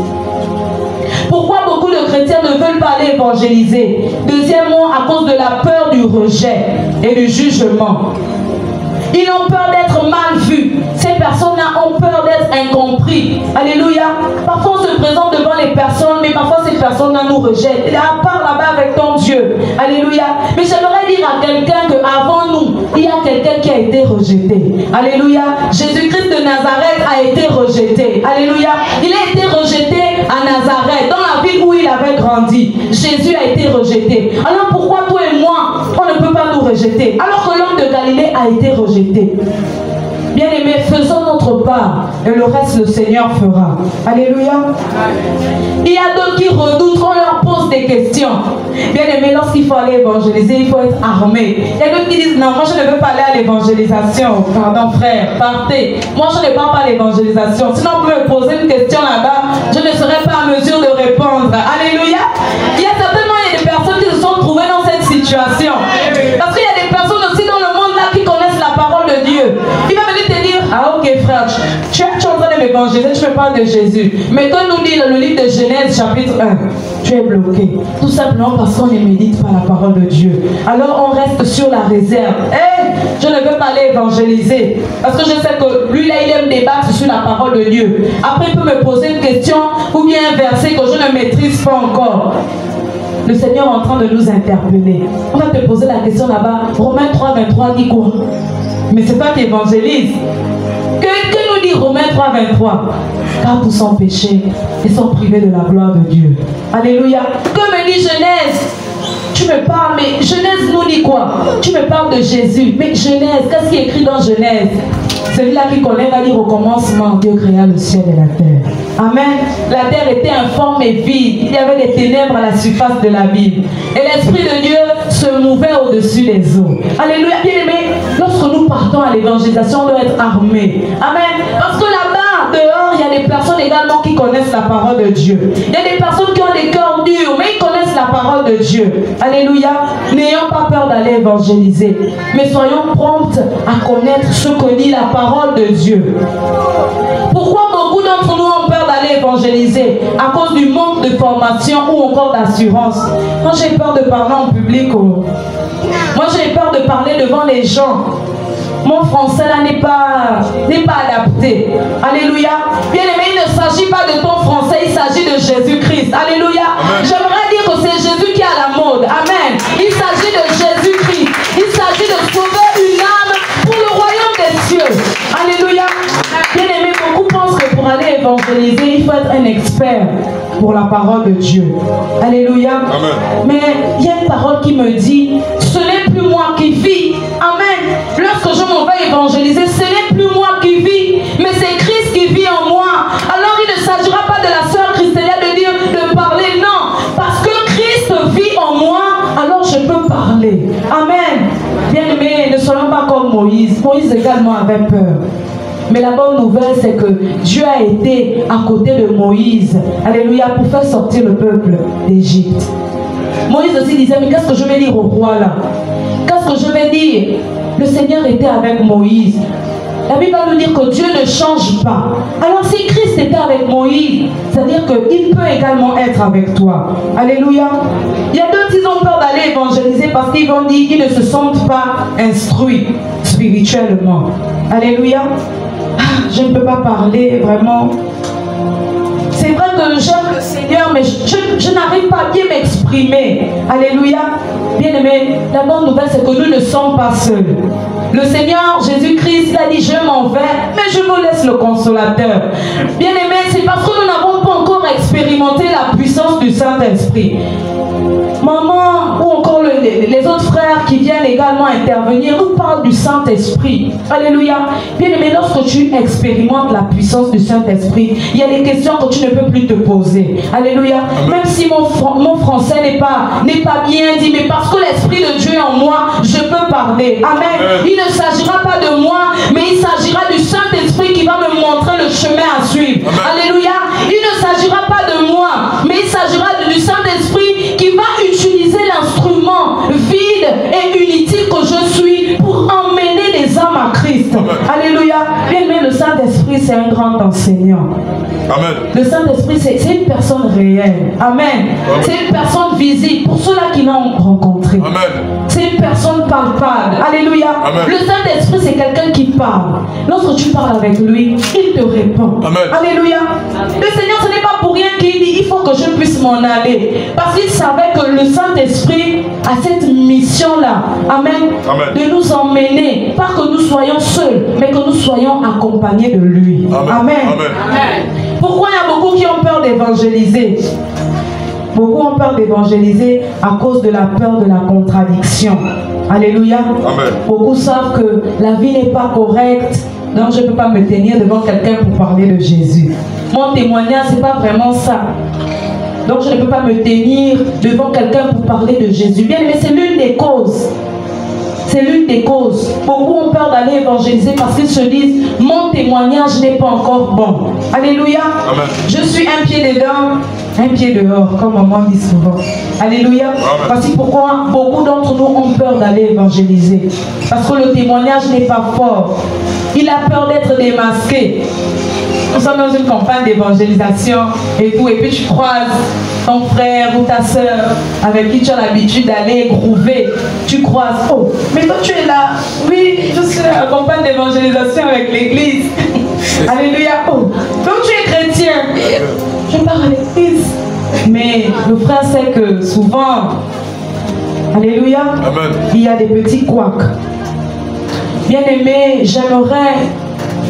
Pourquoi beaucoup de chrétiens ne veulent pas aller évangéliser? Deuxièmement, à cause de la peur du rejet et du jugement. Ils ont peur d'être mal vus. Ces personnes-là ont peur d'être incompris. Alléluia. Parfois on se présente devant les personnes, mais parfois ces personnes-là nous rejettent. À part là-bas avec ton Dieu. Alléluia. Mais j'aimerais dire à quelqu'un qu'avant nous, il y a quelqu'un qui a été rejeté. Alléluia. Jésus-Christ de Nazareth a été rejeté. Alléluia. Il a été rejeté à Nazareth, dans la ville où il avait grandi. Jésus a été rejeté. Alors pourquoi toi et moi, on ne peut pas nous rejeter? Alors que l'homme de Galilée a été rejeté. Bien-aimés, faisons notre part et le reste, le Seigneur fera. Alléluia. Il y a d'autres qui redoutent, on leur pose des questions. Bien-aimés, lorsqu'il faut aller évangéliser, il faut être armé. Il y a d'autres qui disent, non, moi je ne veux pas aller à l'évangélisation. Pardon frère, partez. Moi je ne parle pas à l'évangélisation. Sinon on peut me poser une question là-bas, je ne serai pas en mesure de répondre. Alléluia. Il y a certainement des personnes qui se sont trouvées dans cette situation. Parce qu'il y a des personnes aussi dans le monde là qui connaissent la parole de Dieu. Il va venir te dire, ah ok frère, tu es en train de m'évangéliser, tu me parles de Jésus. Mais quand nous dit le livre de Genèse chapitre 1, tu es bloqué. Tout simplement parce qu'on ne médite pas la parole de Dieu. Alors on reste sur la réserve. Je ne veux pas aller évangéliser. Parce que je sais que lui là, il aime débattre sur la parole de Dieu. Après il peut me poser une question ou bien un verset que je ne maîtrise pas encore. Le Seigneur est en train de nous interpeller. On va te poser la question là-bas. Romains 3, 23 dit quoi? Mais c'est toi qui évangélise. Que nous dit Romains 3, 23? Car tous sont péchés et sont privés de la gloire de Dieu. Alléluia. Que me dit Genèse? Tu me parles, mais Genèse nous dit quoi? Tu me parles de Jésus. Mais Genèse, qu'est-ce qui est écrit dans Genèse? Celui-là qui connaît va dire au commencement, Dieu créa le ciel et la terre. Amen. La terre était informe et vide. Il y avait des ténèbres à la surface de l'abîme. Et l'Esprit de Dieu se mouvait au-dessus des eaux. Alléluia. Bien-aimés, lorsque nous partons à l'évangélisation, on doit être armés. Amen. Parce que là-bas, dehors, il y a des personnes également qui connaissent la parole de Dieu. Il y a des personnes qui ont des cœurs durs, mais ils connaissent la parole de Dieu. Alléluia. N'ayons pas peur d'aller évangéliser. Mais soyons promptes à connaître ce que dit la parole de Dieu. Pourquoi beaucoup d'entre nous ont peur d'aller évangéliser? À cause du manque de formation ou encore d'assurance. Moi j'ai peur de parler en public. Moi j'ai peur de parler devant les gens. Mon français là n'est pas adapté. Alléluia. Bien aimé, il ne s'agit pas de ton français, il s'agit de Jésus-Christ. Alléluia. J'aimerais dire que c'est Jésus qui est à la mode. Amen. Il s'agit de Jésus-Christ. Il s'agit de sauver une âme pour le royaume des cieux. Alléluia. Bien aimé, beaucoup pensent que pour aller évangéliser, il faut être un expert pour la parole de Dieu. Alléluia. Amen. Mais il y a une parole qui me dit, ce n'est plus moi qui vis. Amen. Lorsque je m'en vais évangéliser, ce n'est plus moi qui vis, mais c'est Christ qui vit en moi. Alors il ne s'agira pas de la sœur Christella de dire, de parler, non. Parce que Christ vit en moi, alors je peux parler. Amen. Bien-aimés, ne soyons pas comme Moïse. Moïse également avait peur. Mais la bonne nouvelle, c'est que Dieu a été à côté de Moïse. Alléluia, pour faire sortir le peuple d'Égypte. Moïse aussi disait, mais qu'est-ce que je vais dire au roi là? Qu'est-ce que je vais dire? Le Seigneur était avec Moïse. La Bible va nous dire que Dieu ne change pas. Alors si Christ était avec Moïse, c'est-à-dire qu'il peut également être avec toi. Alléluia. Il y a d'autres qui ont peur d'aller évangéliser parce qu'ils vont dire qu'ils ne se sentent pas instruits spirituellement. Alléluia. Je ne peux pas parler vraiment. C'est vrai que j'aime le Seigneur, mais je n'arrive pas à bien m'exprimer. Alléluia. Bien-aimés, la bonne nouvelle, c'est que nous ne sommes pas seuls. Le Seigneur Jésus-Christ a dit, je m'en vais, mais je vous laisse le consolateur. Bien-aimés, c'est parce que nous n'avons pas encore expérimenté la puissance du Saint-Esprit. Maman ou encore les autres frères qui viennent également intervenir nous parlent du Saint-Esprit. Alléluia. Bien-aimé, lorsque tu expérimentes la puissance du Saint-Esprit, il y a des questions que tu ne peux plus te poser. Alléluia. Même si mon français n'est pas bien dit, mais parce que l'Esprit de Dieu est en moi, je peux parler. Amen. Il ne s'agira pas de moi, mais il s'agira du Saint-Esprit qui va me montrer le chemin à suivre. Amen. Alléluia. Il ne s'agira pas de moi, mais il s'agira du Saint-Esprit qui va utiliser l'instrument vide et inutile que je suis pour emmener les âmes à Christ. Amen. Alléluia. Bien-aimé, le Saint-Esprit, c'est un grand enseignant. Amen. Le Saint-Esprit, c'est une personne réelle. Amen. C'est une personne visible. Pour ceux-là qui l'ont rencontré. C'est une personne palpable. Alléluia. Amen. Le Saint-Esprit, c'est quelqu'un qui parle. Lorsque tu parles avec lui, il te répond. Amen. Alléluia. Le Seigneur, ce n'est pas pour rien qu'il dit, il faut que je puisse m'en aller. Parce qu'il savait que le Saint-Esprit a cette mission-là. Amen. Amen. De nous emmener, pas que nous soyons seuls, mais que nous soyons accompagnés de lui. Amen. Amen. Amen. Amen. Pourquoi il y a beaucoup qui ont peur d'évangéliser? Beaucoup ont peur d'évangéliser à cause de la peur de la contradiction. Alléluia. Amen. Beaucoup savent que la vie n'est pas correcte. Donc je ne peux pas me tenir devant quelqu'un pour parler de Jésus. Mon témoignage, ce n'est pas vraiment ça. Donc je ne peux pas me tenir devant quelqu'un pour parler de Jésus. Bien, mais c'est l'une des causes. C'est l'une des causes. Beaucoup ont peur d'aller évangéliser parce qu'ils se disent « Mon témoignage n'est pas encore bon. » Alléluia. Amen. Je suis un pied dedans, un pied dehors, comme maman dit souvent. Alléluia. Amen. Voici pourquoi beaucoup d'entre nous ont peur d'aller évangéliser. Parce que le témoignage n'est pas fort. Il a peur d'être démasqué. Nous sommes dans une campagne d'évangélisation et tout, et puis tu croises ton frère ou ta soeur avec qui tu as l'habitude d'aller grouver. Tu croises, oh, mais toi tu es là. Oui, je suis à la campagne d'évangélisation avec l'église. Alléluia. Oh, donc tu es chrétien. Je pars à l'église. Mais le frère sait que souvent, alléluia, amen, il y a des petits couacs. Bien-aimés, j'aimerais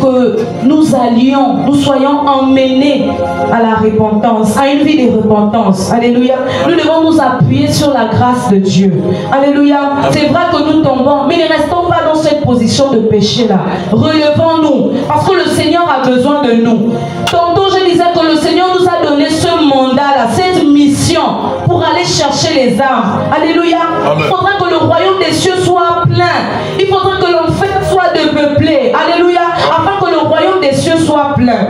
que nous soyons emmenés à la repentance, à une vie de repentance. Alléluia. Nous devons nous appuyer sur la grâce de Dieu. Alléluia. C'est vrai que nous tombons, mais ne restons pas dans cette position de péché-là. Relevons-nous, parce que le Seigneur a besoin de nous. Tantôt, je disais que le Seigneur nous a donné ce mandat-là, cette mission, pour aller chercher les âmes. Alléluia. Amen. Il faudra que le royaume des cieux soit plein. Il faudra que l'enfer soit depeuplé. Alléluia. Afin que le royaume des cieux soit plein.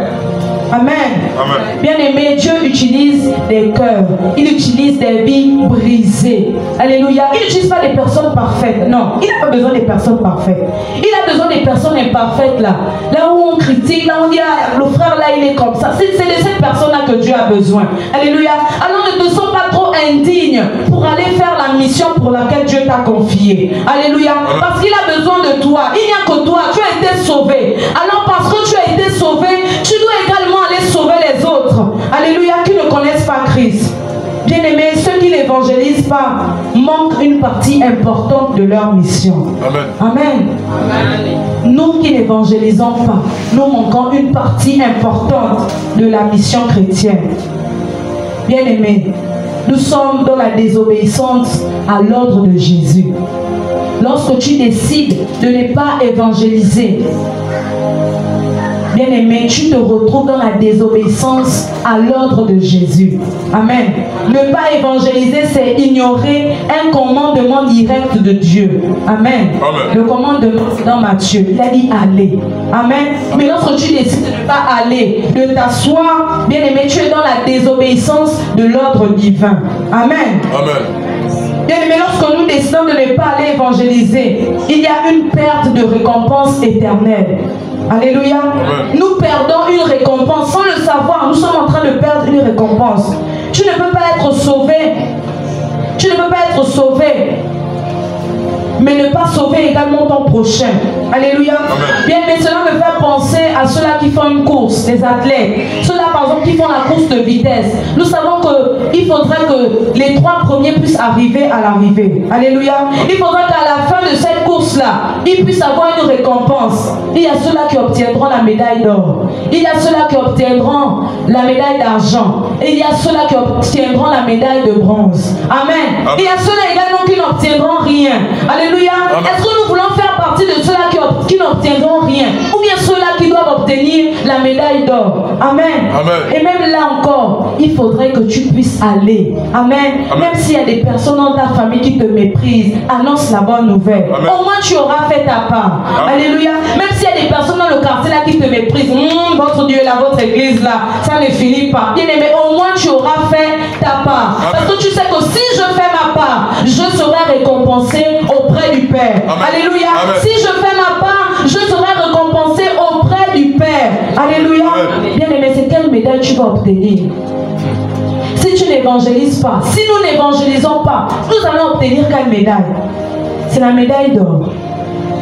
Amen. Amen. Bien-aimé, Dieu utilise des cœurs. Il utilise des vies brisées. Alléluia. Il n'utilise pas des personnes parfaites. Non, il n'a pas besoin des personnes parfaites. Il a besoin des personnes imparfaites là. Là où on critique, là où on dit ah, le frère là il est comme ça. C'est de cette personne-là que Dieu a besoin. Alléluia. Alors ne te sens pas trop indigne pour aller faire la mission pour laquelle Dieu t'a confié. Alléluia. Parce qu'il a besoin de toi. Il n'y a que toi. Tu as été sauvé. Alors parce que tu as été sauvé, tu dois également aller sauver les autres. Alléluia, qui ne connaissent pas Christ. Bien-aimés, ceux qui n'évangélisent pas manquent une partie importante de leur mission. Amen. Amen. Amen. Nous qui n'évangélisons pas, nous manquons une partie importante de la mission chrétienne. Bien-aimés, nous sommes dans la désobéissance à l'ordre de Jésus. Lorsque tu décides de ne pas évangéliser, bien-aimé, tu te retrouves dans la désobéissance à l'ordre de Jésus. Amen. Ne pas évangéliser, c'est ignorer un commandement direct de Dieu. Amen. Amen. Le commandement, c'est dans Matthieu. Il a dit allez. Amen. Mais lorsque tu décides de ne pas aller, de t'asseoir, bien-aimé, tu es dans la désobéissance de l'ordre divin. Amen. Amen. Bien aimé, lorsque nous décidons de ne pas aller évangéliser, il y a une perte de récompense éternelle. Alléluia. Amen. Nous perdons une récompense sans le savoir. Nous sommes en train de perdre une récompense. Tu ne peux pas être sauvé. Tu ne peux pas être sauvé, mais ne pas sauver également ton prochain. Alléluia. Amen. Bien, mais cela me fait penser à ceux-là qui font une course, des athlètes. Ceux-là, par exemple, qui font la course de vitesse. Nous savons qu'il faudrait que les 3 premiers puissent arriver à l'arrivée. Alléluia. Il faudrait qu'à la fin de cette course-là, ils puissent avoir une récompense. Il y a ceux-là qui obtiendront la médaille d'or. Il y a ceux-là qui obtiendront la médaille d'argent. Et il y a ceux-là qui obtiendront la médaille de bronze. Amen. Amen. Il y a ceux-là également qui n'obtiendront rien. Alléluia. Est-ce que nous voulons faire partie de ceux-là qui n'obtiendront rien, ou bien ceux-là qui doivent obtenir la médaille d'or? Amen. Amen. Et même là encore, il faudrait que tu puisses aller. Amen. Amen. Même s'il y a des personnes dans ta famille qui te méprisent, annonce la bonne nouvelle. Amen. Au moins tu auras fait ta part. Amen. Alléluia. Même s'il y a des personnes dans le quartier là qui te méprisent, votre Dieu là, votre église là, ça ne finit pas. Bien aimé, au moins tu auras fait ta part. Amen. Parce que tu sais que si je fais ma part, je serai récompensé auprès du Père. Amen. Alléluia. Amen. Si je fais ma part, je serai récompensé auprès du Père. Alléluia. Amen. Bien aimé, c'est quelle médaille tu vas obtenir? Si tu n'évangélises pas, si nous n'évangélisons pas, nous allons obtenir quelle médaille? C'est la médaille d'or,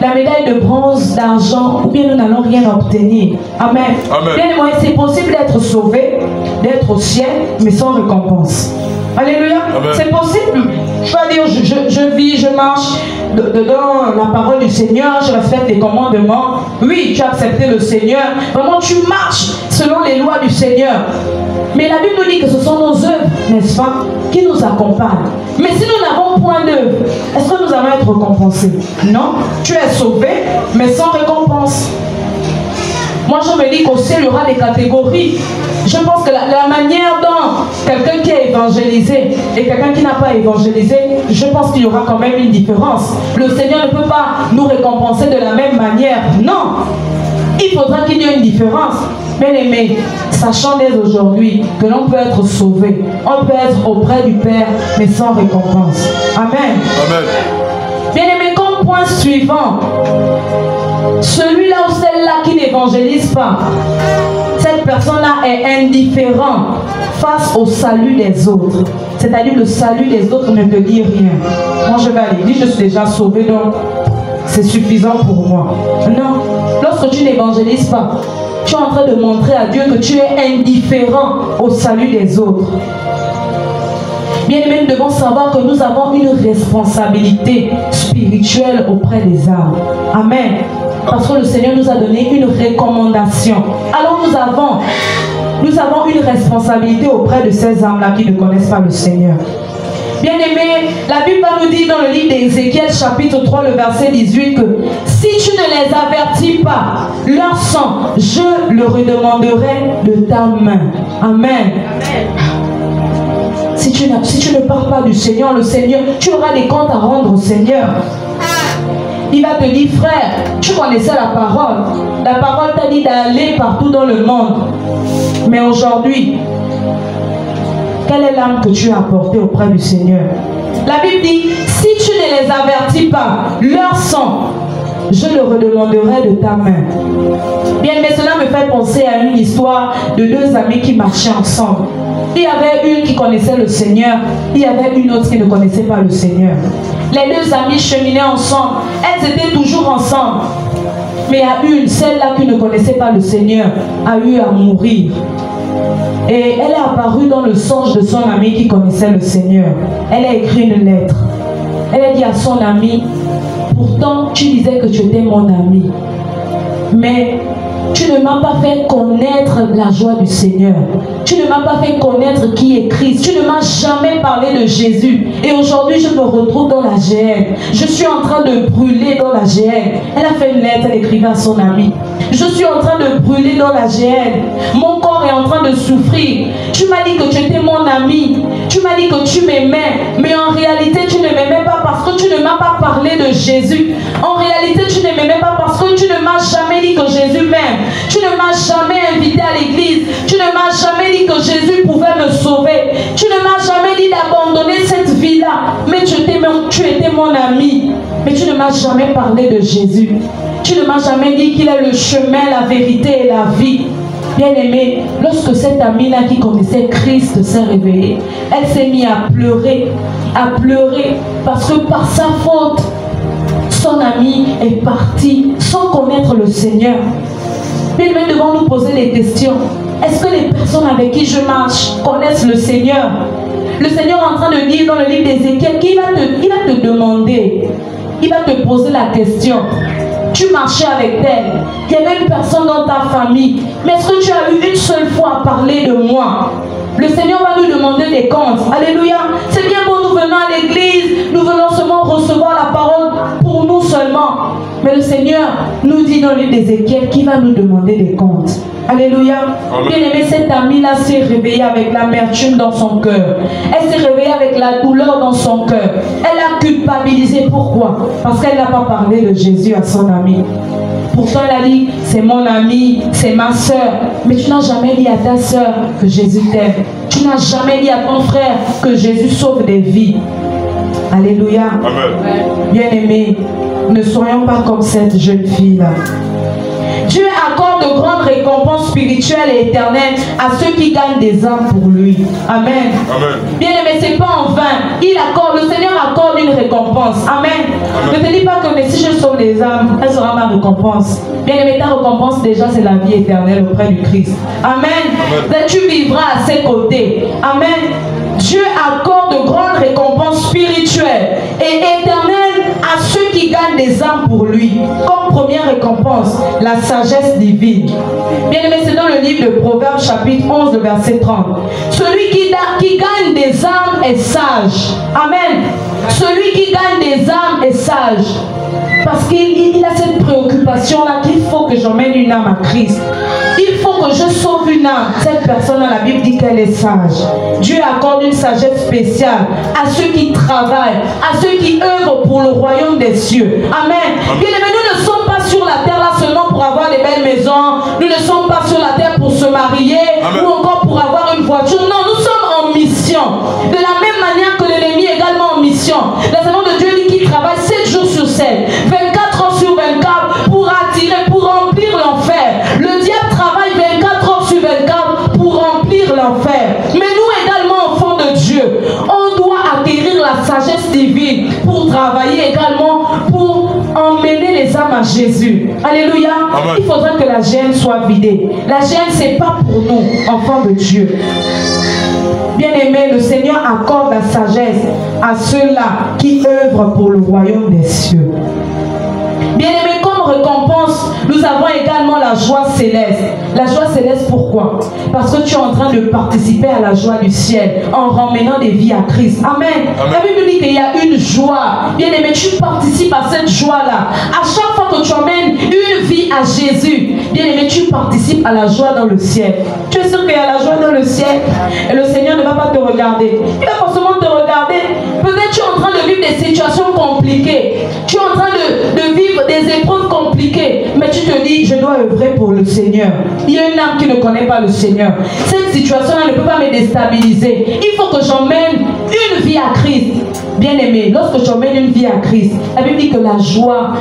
la médaille de bronze, d'argent, ou bien nous n'allons rien obtenir. Amen. Amen. Bien aimé, c'est possible d'être sauvé, d'être au ciel, mais sans récompense. Alléluia. C'est possible. Je vais dire, je vis, je marche dedans la parole du Seigneur, je respecte les commandements. Oui, tu as accepté le Seigneur. Vraiment, tu marches selon les lois du Seigneur. Mais la Bible nous dit que ce sont nos œuvres, n'est-ce pas, qui nous accompagnent. Mais si nous n'avons point d'œuvre, est-ce que nous allons être récompensés? Non. Tu es sauvé, mais sans récompense. Moi, je me dis qu'au ciel, il y aura des catégories. Je pense que la manière dont quelqu'un qui a évangélisé et quelqu'un qui n'a pas évangélisé, je pense qu'il y aura quand même une différence. Le Seigneur ne peut pas nous récompenser de la même manière. Non. Il faudra qu'il y ait une différence. Bien aimé, sachant dès aujourd'hui que l'on peut être sauvé, on peut être auprès du Père, mais sans récompense. Amen. Amen. Bien aimé, comme point suivant, celui-là ou celle-là qui n'évangélise pas, cette personne-là est indifférente face au salut des autres. C'est-à-dire le salut des autres ne te dit rien. Moi je vais aller dire, je suis déjà sauvé, donc c'est suffisant pour moi. Non, lorsque tu n'évangélises pas, tu es en train de montrer à Dieu que tu es indifférent au salut des autres. Bien aimé, nous devons savoir que nous avons une responsabilité spirituelle auprès des âmes. Amen. Parce que le Seigneur nous a donné une recommandation. Alors nous avons une responsabilité auprès de ces âmes-là qui ne connaissent pas le Seigneur. Bien aimé, la Bible nous dit dans le livre d'Ézéchiel chapitre 3, le verset 18 que si tu ne les avertis pas, leur sang, je le redemanderai de ta main. Amen. Si tu ne parles pas du Seigneur, le Seigneur, tu auras des comptes à rendre au Seigneur. Il va te dire, frère, tu connaissais la parole. La parole t'a dit d'aller partout dans le monde. Mais aujourd'hui, quelle est l'âme que tu as apportée auprès du Seigneur? La Bible dit, si tu ne les avertis pas, leur sang, je le redemanderai de ta main. Bien, mais cela me fait penser à une histoire de deux amis qui marchaient ensemble. Il y avait une qui connaissait le Seigneur, il y avait une autre qui ne connaissait pas le Seigneur. Les deux amies cheminaient ensemble, elles étaient toujours ensemble. Mais il y a une, celle-là qui ne connaissait pas le Seigneur, a eu à mourir. Et elle est apparue dans le songe de son ami qui connaissait le Seigneur. Elle a écrit une lettre. Elle a dit à son ami, pourtant tu disais que tu étais mon ami, mais tu ne m'as pas fait connaître la joie du Seigneur. Tu ne m'as pas fait connaître qui est Christ. Tu ne m'as jamais parlé de Jésus. Et aujourd'hui, je me retrouve dans la géhenne. Je suis en train de brûler dans la géhenne. Elle a fait une lettre, elle écrivait à son ami. Je suis en train de brûler dans la géhenne. Mon corps est en train de souffrir. Tu m'as dit que tu étais mon ami. Tu m'as dit que tu m'aimais. Mais en réalité, tu ne m'aimais pas parce que tu ne m'as pas parlé de Jésus. En réalité, tu ne m'aimais pas parce que tu ne m'as jamais dit que Jésus m'aime. Tu ne m'as jamais invité à l'église. Tu ne m'as jamais dit que Jésus pouvait me sauver. Tu ne m'as jamais dit d'abandonner cette vie-là. Mais tu étais mon ami. Mais tu ne m'as jamais parlé de Jésus. Tu ne m'as jamais dit qu'il est le chemin, la vérité et la vie. Bien aimé, lorsque cette amie-là qui connaissait Christ s'est réveillée, elle s'est mise à pleurer parce que par sa faute, son ami est parti sans connaître le Seigneur. Bien aimé, nous devons nous poser des questions. Est-ce que les personnes avec qui je marche connaissent le Seigneur? Le Seigneur est en train de dire dans le livre d'Ézéchiel qu'il va te demander, il va te poser la question. Tu marchais avec elle, il y avait une personne dans ta famille, mais est-ce que tu as eu une seule fois à parler de moi? Le Seigneur va nous demander des comptes. Alléluia. C'est bien beau, nous venons à l'église, nous venons seulement recevoir la parole pour nous seulement. Mais le Seigneur nous dit dans le livre d'Ézéchiel qu'il va nous demander des comptes. Alléluia. Bien aimé, cette amie-là s'est réveillée avec l'amertume dans son cœur. Elle s'est réveillée avec la douleur dans son cœur. Elle a culpabilisé. Pourquoi? Parce qu'elle n'a pas parlé de Jésus à son ami. Pourtant, elle a dit, c'est mon ami, c'est ma soeur. Mais tu n'as jamais dit à ta soeur que Jésus t'aime. Tu n'as jamais dit à ton frère que Jésus sauve des vies. Alléluia. Amen. Bien aimé, ne soyons pas comme cette jeune fille-là. Dieu accorde de grandes récompenses spirituelles et éternelles à ceux qui gagnent des âmes pour lui. Amen. Amen. Bien aimé, ce n'est pas en vain. Le Seigneur accorde une récompense. Amen. Amen. Ne te dis pas que mais si je sauve des âmes, elle sera ma récompense. Bien aimé, ta récompense déjà c'est la vie éternelle auprès du Christ. Amen. Amen. Tu vivras à ses côtés. Amen. Dieu accorde de grandes récompenses spirituelles et éternelles à ceux qui gagnent des âmes pour lui. Comme première récompense, la sagesse divine. Bien aimé, c'est dans le livre de Proverbes chapitre 11, le verset 30. Celui qui gagne des âmes est sage. Amen. Celui qui gagne des âmes est sage. Parce qu'il a cette préoccupation préoccupation-là qu'il faut que j'emmène une âme à Christ. Il faut que je sauve une âme. Cette personne-là, la Bible dit qu'elle est sage. Dieu accorde une sagesse spéciale à ceux qui travaillent, à ceux qui œuvrent pour le royaume des cieux. Amen. Bien-aimés, nous ne sommes pas sur la terre là seulement pour avoir des belles maisons. Nous ne sommes pas sur la terre pour se marier. Amen. Ou encore pour avoir une voiture. Non, nous sommes en mission. De la même manière que l'ennemi est également en mission. La parole de Dieu dit qu'il travaille 7 jours sur 7, 24 heures sur 24 pour attirer, pour remplir l'enfer. Le diable travaille 24 heures sur 24 pour remplir l'enfer. Mais nous également, enfants de Dieu, on doit acquérir la sagesse divine pour travailler également, pour emmener les âmes à Jésus. Alléluia. Amen. Il faudra que la gêne soit vidée. La gêne, ce n'est pas pour nous, enfants de Dieu. Bien-aimé, le Seigneur accorde la sagesse à ceux-là qui œuvrent pour le royaume des cieux. Bien-aimé, comme récompense, nous avons également la joie céleste. La joie céleste, pourquoi? Parce que tu es en train de participer à la joie du ciel en ramenant des vies à Christ. Amen. Amen. La Bible dit qu'il y a une joie. Bien-aimé, tu participes à cette joie-là. À chaque fois que tu emmènes une vie à Jésus, bien-aimé, tu participes à la joie dans le ciel. Tu es sûr qu'il y a la joie dans le ciel? Et le Seigneur ne va pas te regarder. Il va forcément te regarder. Peut-être tu es en train de vivre des situations compliquées. Tu es en train de vivre des épreuves compliquées. Mais tu te dis, je dois œuvrer pour le Seigneur. Il y a une âme qui ne connaît pas le Seigneur. Cette situation-là ne peut pas me déstabiliser. Il faut que j'emmène une vie à Christ. Bien-aimé, lorsque j'emmène une vie à Christ, la Bible dit que la joie,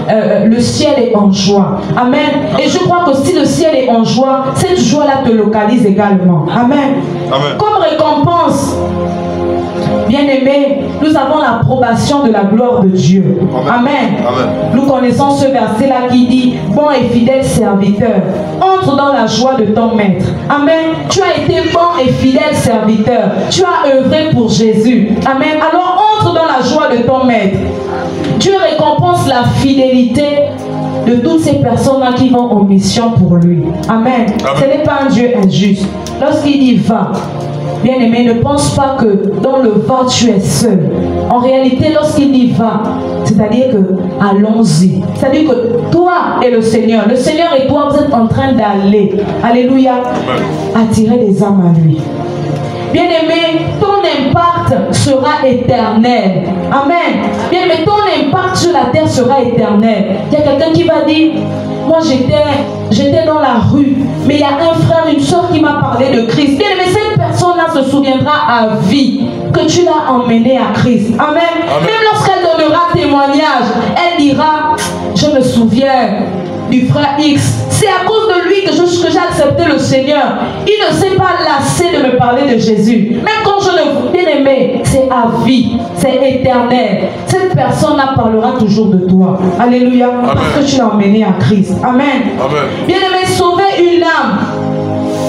le ciel est en joie. Amen. Et je crois que si le ciel est en joie, cette joie-là te localise également. Amen. Amen. Comme récompense, bien-aimés, nous avons l'approbation de la gloire de Dieu. Amen. Amen. Nous connaissons ce verset-là qui dit, bon et fidèle serviteur, entre dans la joie de ton maître. Amen. Tu as été bon et fidèle serviteur. Tu as œuvré pour Jésus. Amen. Alors entre dans la joie de ton maître. Dieu récompense la fidélité de toutes ces personnes-là qui vont en mission pour lui. Amen. Amen. Ce n'est pas un Dieu injuste. Lorsqu'il dit va, bien-aimé, ne pense pas que dans le va, tu es seul. En réalité, lorsqu'il dit va, c'est-à-dire que allons-y. C'est-à-dire que toi et le Seigneur et toi, vous êtes en train d'aller, alléluia, attirer des âmes à lui. Bien-aimé, ton impact sera éternel. Amen. Bien-aimé, ton impact sur la terre sera éternel. Il y a quelqu'un qui va dire, moi j'étais dans la rue, mais il y a un frère, une soeur qui m'a parlé de Christ. Bien-aimé, cette personne-là se souviendra à vie que tu l'as emmené à Christ. Amen. Amen. Même lorsqu'elle donnera témoignage, elle dira, je me souviens du frère X. C'est à cause de lui que j'ai accepté le Seigneur. Il ne s'est pas lassé de me parler de Jésus. Même quand je le bien-aimé, c'est à vie, c'est éternel. Cette personne-là parlera toujours de toi. Alléluia. Amen. Parce que tu l'as emmené à Christ. Amen. Amen. Bien-aimé, sauver une âme,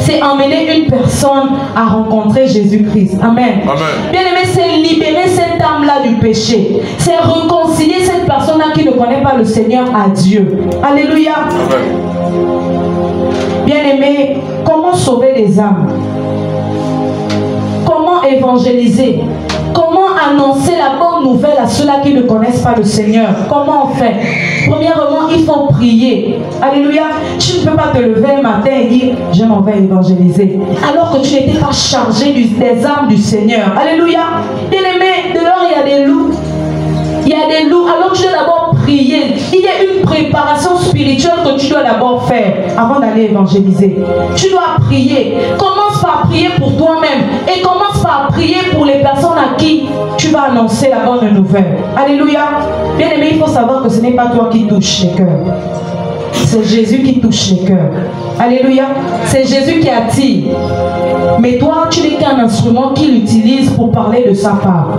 c'est emmener une personne à rencontrer Jésus-Christ. Amen. Amen. Bien-aimé, c'est libérer cette âme-là du péché. C'est réconcilier cette personne-là qui ne connaît pas le Seigneur à Dieu. Alléluia. Amen. Bien-aimé, comment sauver les âmes? Comment évangéliser? Comment annoncer la bonne nouvelle à ceux-là qui ne connaissent pas le Seigneur? Comment on fait? Premièrement, il faut prier. Alléluia. Tu ne peux pas te lever un matin et dire, je m'en vais évangéliser, alors que tu n'étais pas chargé des âmes du Seigneur. Alléluia. Bien-aimé, dehors il y a des loups. Il y a des loups. Alors tu dois d'abord prier. Il y a une préparation spirituelle que tu dois d'abord faire avant d'aller évangéliser. Tu dois prier. Commence par prier pour toi-même. Et commence par prier pour les personnes à qui tu vas annoncer la bonne nouvelle. Alléluia. Bien aimé, il faut savoir que ce n'est pas toi qui touches les cœurs. C'est Jésus qui touche les cœurs. Alléluia. C'est Jésus qui attire. Mais toi, tu n'es qu'un instrument qu'il utilise pour parler de sa part.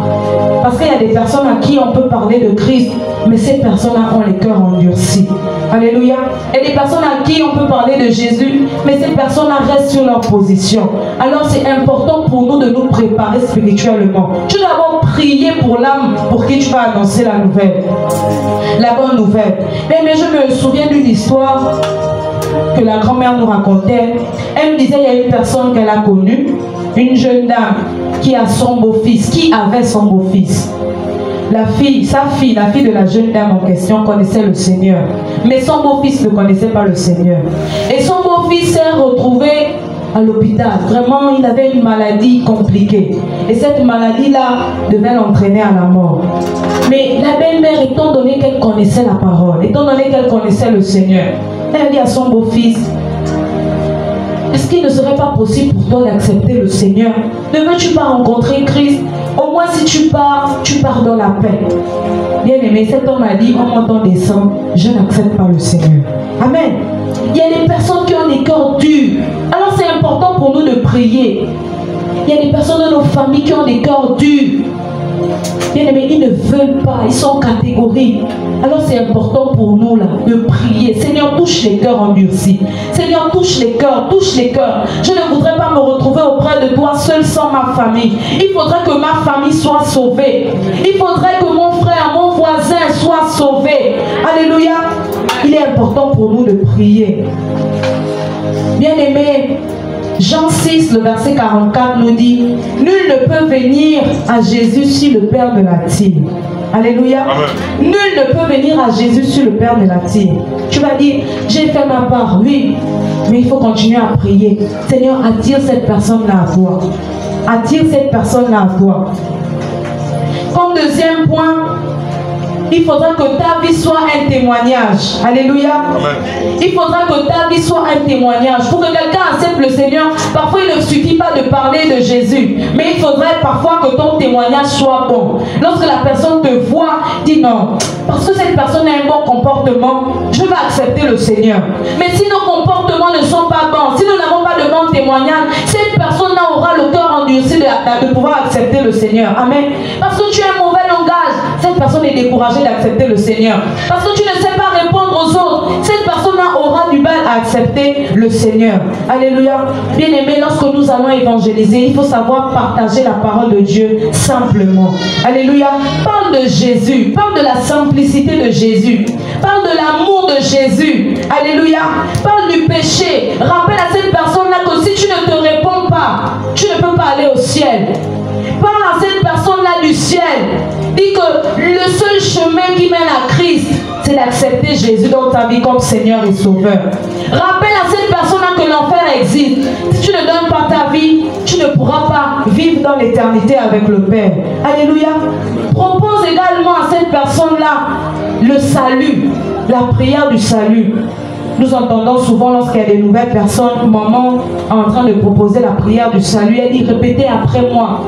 Parce qu'il y a des personnes à qui on peut parler de Christ, mais ces personnes-là ont les cœurs endurcis. Alléluia. Et des personnes à qui on peut parler de Jésus, mais ces personnes-là restent sur leur position. Alors c'est important pour nous de nous préparer spirituellement. Tu dois d'abord prier pour l'âme pour qui tu vas annoncer la nouvelle. La bonne nouvelle. Mais je me souviens d'une histoire que la grand-mère nous racontait. Elle me disait, il y a une personne qu'elle a connue, une jeune dame qui a son beau-fils, qui avait son beau-fils. la fille de la jeune dame en question connaissait le Seigneur. Mais son beau-fils ne connaissait pas le Seigneur. Et son beau-fils s'est retrouvé à l'hôpital. Vraiment, il avait une maladie compliquée. Et cette maladie-là devait l'entraîner à la mort. Mais la belle-mère, étant donné qu'elle connaissait la parole, étant donné qu'elle connaissait le Seigneur, elle a dit à son beau-fils, est-ce qu'il ne serait pas possible pour toi d'accepter le Seigneur? Ne veux-tu pas rencontrer Christ? Au moins si tu pars dans la paix. Bien aimé, cet homme a dit, en montant descend, je n'accepte pas le Seigneur. Amen. Il y a des personnes qui ont des cœurs durs. Alors c'est important pour nous de prier. Il y a des personnes dans nos familles qui ont des cœurs durs. Bien aimé, ils ne veulent pas, ils sont catégoriques. Alors c'est important pour nous là, de prier. Seigneur, touche les cœurs endurcis. Seigneur, touche les cœurs, touche les cœurs. Je ne voudrais pas me retrouver auprès de toi seul sans ma famille. Il faudrait que ma famille soit sauvée. Il faudrait que mon frère, mon voisin soit sauvé. Alléluia. Il est important pour nous de prier. Bien aimé, Jean 6, le verset 44 nous dit, nul ne peut venir à Jésus si le Père ne l'attire. Alléluia. Amen. Nul ne peut venir à Jésus si le Père ne l'attire. Tu vas dire, j'ai fait ma part, oui, mais il faut continuer à prier. Seigneur, attire cette personne-là à toi. Attire cette personne-là à toi. Comme deuxième point, il faudra que ta vie soit un témoignage. Alléluia. Amen. Il faudra que ta vie soit un témoignage. Pour que quelqu'un accepte le Seigneur, parfois il ne suffit pas de parler de Jésus. Mais il faudrait parfois que ton témoignage soit bon. Lorsque la personne te voit, dis non. Parce que cette personne a un bon comportement, je vais accepter le Seigneur. Mais si nos comportements ne sont pas bons, si nous n'avons pas de bons témoignages, cette personne-là aura le cœur endurci de pouvoir accepter le Seigneur. Amen. Parce que tu as un mauvais langage, cette personne est découragée d'accepter le Seigneur. Parce que tu ne sais pas répondre aux autres, cette personne-là aura du mal à accepter le Seigneur. Alléluia. Bien aimé, lorsque nous allons évangéliser, il faut savoir partager la parole de Dieu simplement. Alléluia. Parle de Jésus, parle de la simplicité de Jésus, parle de l'amour de Jésus. Alléluia. Parle du péché. Rappelle à cette personne-là que si tu ne te réponds pas, tu ne peux pas aller au ciel. Parle à cette personne-là du ciel. Dis que le seul chemin qui mène à Christ, c'est d'accepter Jésus dans ta vie comme Seigneur et Sauveur. Rappelle à cette personne-là que l'enfer existe. Si tu ne donnes pas ta vie, tu ne pourras pas vivre dans l'éternité avec le Père. Alléluia. Propose également à cette personne-là le salut, la prière du salut. Nous entendons souvent lorsqu'il y a des nouvelles personnes, maman en train de proposer la prière du salut, elle dit répétez après moi.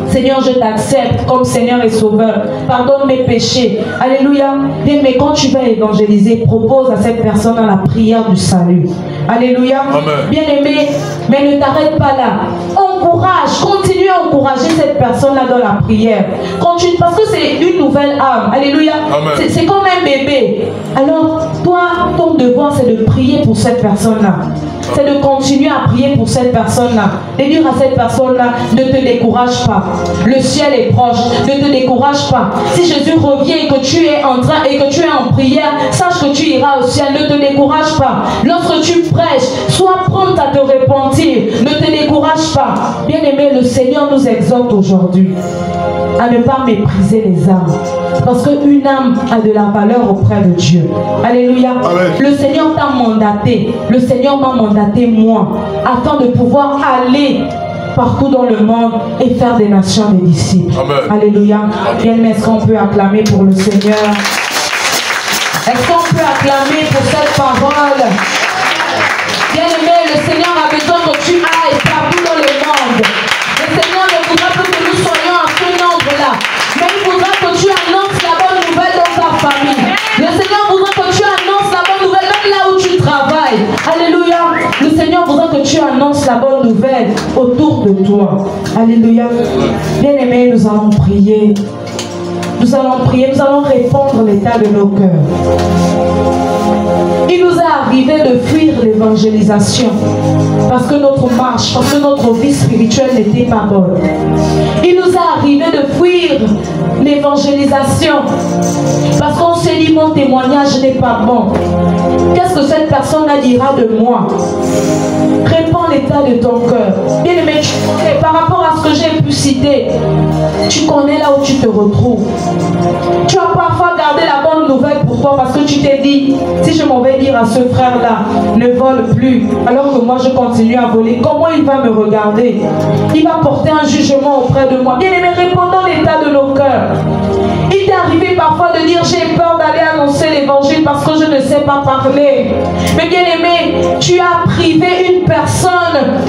Seigneur, je t'accepte comme Seigneur et Sauveur. Pardonne mes péchés. Alléluia. Bien, mais quand tu vas évangéliser, propose à cette personne la prière du salut. Alléluia. Amen. Bien aimé, mais ne t'arrête pas là. Encourage, continue à encourager cette personne-là dans la prière. Continue, parce que c'est une nouvelle âme. Alléluia. C'est comme un bébé. Alors, toi, ton devoir, c'est de prier pour cette personne-là. C'est de continuer à prier pour cette personne-là. De dire à cette personne-là, ne te décourage pas. Le ciel est proche. Ne te décourage pas. Si Jésus revient et que tu es en train et que tu es en prière, sache que tu iras au ciel. Ne te décourage pas. Lorsque tu prêches, sois prompt à te repentir. Ne te décourage pas. Bien aimé, le Seigneur nous exhorte aujourd'hui à ne pas mépriser les âmes. Parce qu'une âme a de la valeur auprès de Dieu. Alléluia. Amen. Le Seigneur t'a mandaté. Le Seigneur m'a mandaté moi, afin de pouvoir aller partout dans le monde et faire des nations des disciples. Amen. Alléluia. Bien aimé, est-ce qu'on peut acclamer pour le Seigneur? Est-ce qu'on peut acclamer pour cette parole? Bien aimé, le Seigneur a besoin que tu ailles partout dans le monde. Le Seigneur ne voudra pas que nous soyons à ce nombre-là, mais il voudra que tu annonces la bonne nouvelle dans ta famille. Le Seigneur voudra que tu annonces la bonne nouvelle même là où tu travailles. Alléluia. Le Seigneur voudra que tu annonces la bonne nouvelle autour de toi. Alléluia. Bien aimé, nous allons prier. Nous allons prier, nous allons répondre l'état de nos cœurs. Il nous est arrivé de fuir l'évangélisation parce que notre marche, parce que notre vie spirituelle n'était pas bonne. Il nous est arrivé de fuir l'évangélisation parce qu'on s'est dit mon témoignage n'est pas bon. Qu'est-ce que cette personne dira de moi? Réponds l'état de ton cœur. Bien aimé, tu connais, par rapport à ce que j'ai pu citer, tu connais là où tu te retrouves. Tu as parfois gardé la bonne nouvelle pour toi parce que tu t'es dit, si je m'en vais dire à ce frère-là, ne vole plus, alors que moi je continue à voler, comment il va me regarder? Il va porter un jugement auprès de moi. Bien aimé, répondons l'état de nos cœurs. Il t'est arrivé parfois de dire, j'ai peur d'aller annoncer l'évangile parce que je ne sais pas parler. Mais bien aimé, tu as privé une personne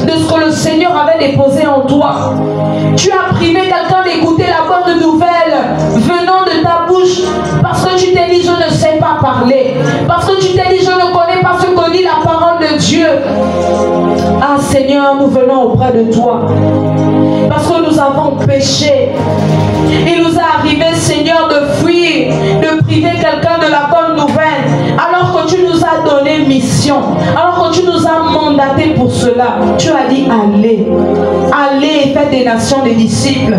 de ce que le Seigneur avait déposé en toi. Tu as privé quelqu'un d'écouter la bonne nouvelle venant de ta bouche parce que tu t'es dit, je ne sais pas parler. Parce que tu t'es dit, je ne connais pas ce que dit la parole de Dieu. Ah Seigneur, nous venons auprès de toi parce que nous avons péché. Il nous est arrivé, Seigneur, de fuir, de priver quelqu'un de la bonne nouvelle, alors que tu nous as donné mission, alors que tu nous as mandaté pour cela. Tu as dit, allez, allez, faites des nations des disciples.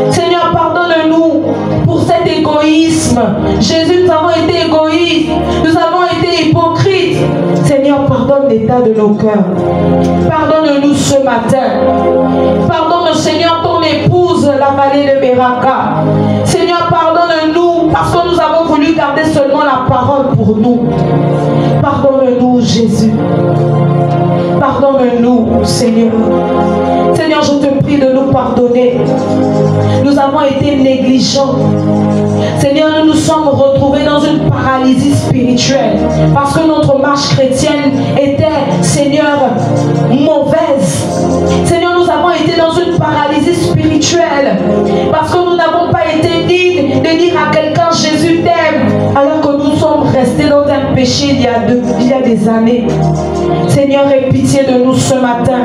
Seigneur, pardonne-nous pour cet égoïsme. Jésus, nous avons été égoïstes, nous avons été hypocrites. Seigneur, pardonne l'état de nos cœurs. Pardonne-nous ce matin. Pardonne, Seigneur, ton épouse, la vallée de Beraka. Seigneur, pardonne-nous parce que nous avons voulu garder seulement la parole pour nous. Pardonne-nous, Jésus. Pardonne-nous, Seigneur. Seigneur, je te prie de nous pardonner. Nous avons été négligents. Seigneur, nous nous sommes retrouvés dans une paralysie spirituelle parce que notre marche chrétienne était, Seigneur, mauvaise. Seigneur, nous avons été dans une paralysie spirituelle parce que nous n'avons pas été dignes de dire à quelqu'un Jésus t'aime alors que nous sommes restés dans un péché il y a des années. Seigneur, aie pitié de nous ce matin.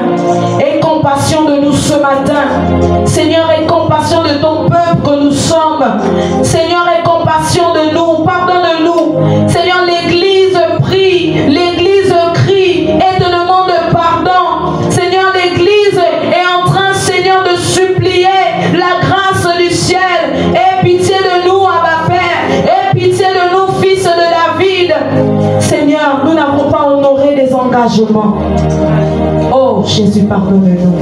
Aie compassion de nous ce matin. Seigneur, aie compassion de ton peuple que nous sommes. Seigneur, aie compassion de nous. Pardonne-nous. Seigneur, l'Église prie. L'Église crie et te demande pardon. Seigneur, l'Église est en train, Seigneur, de supplier la grâce du ciel. Aie pitié de nous, Abba Père. Aie pitié de nous, fils de David. Seigneur, nous n'avons pas honoré des engagements. Oh, Jésus, pardonne-nous.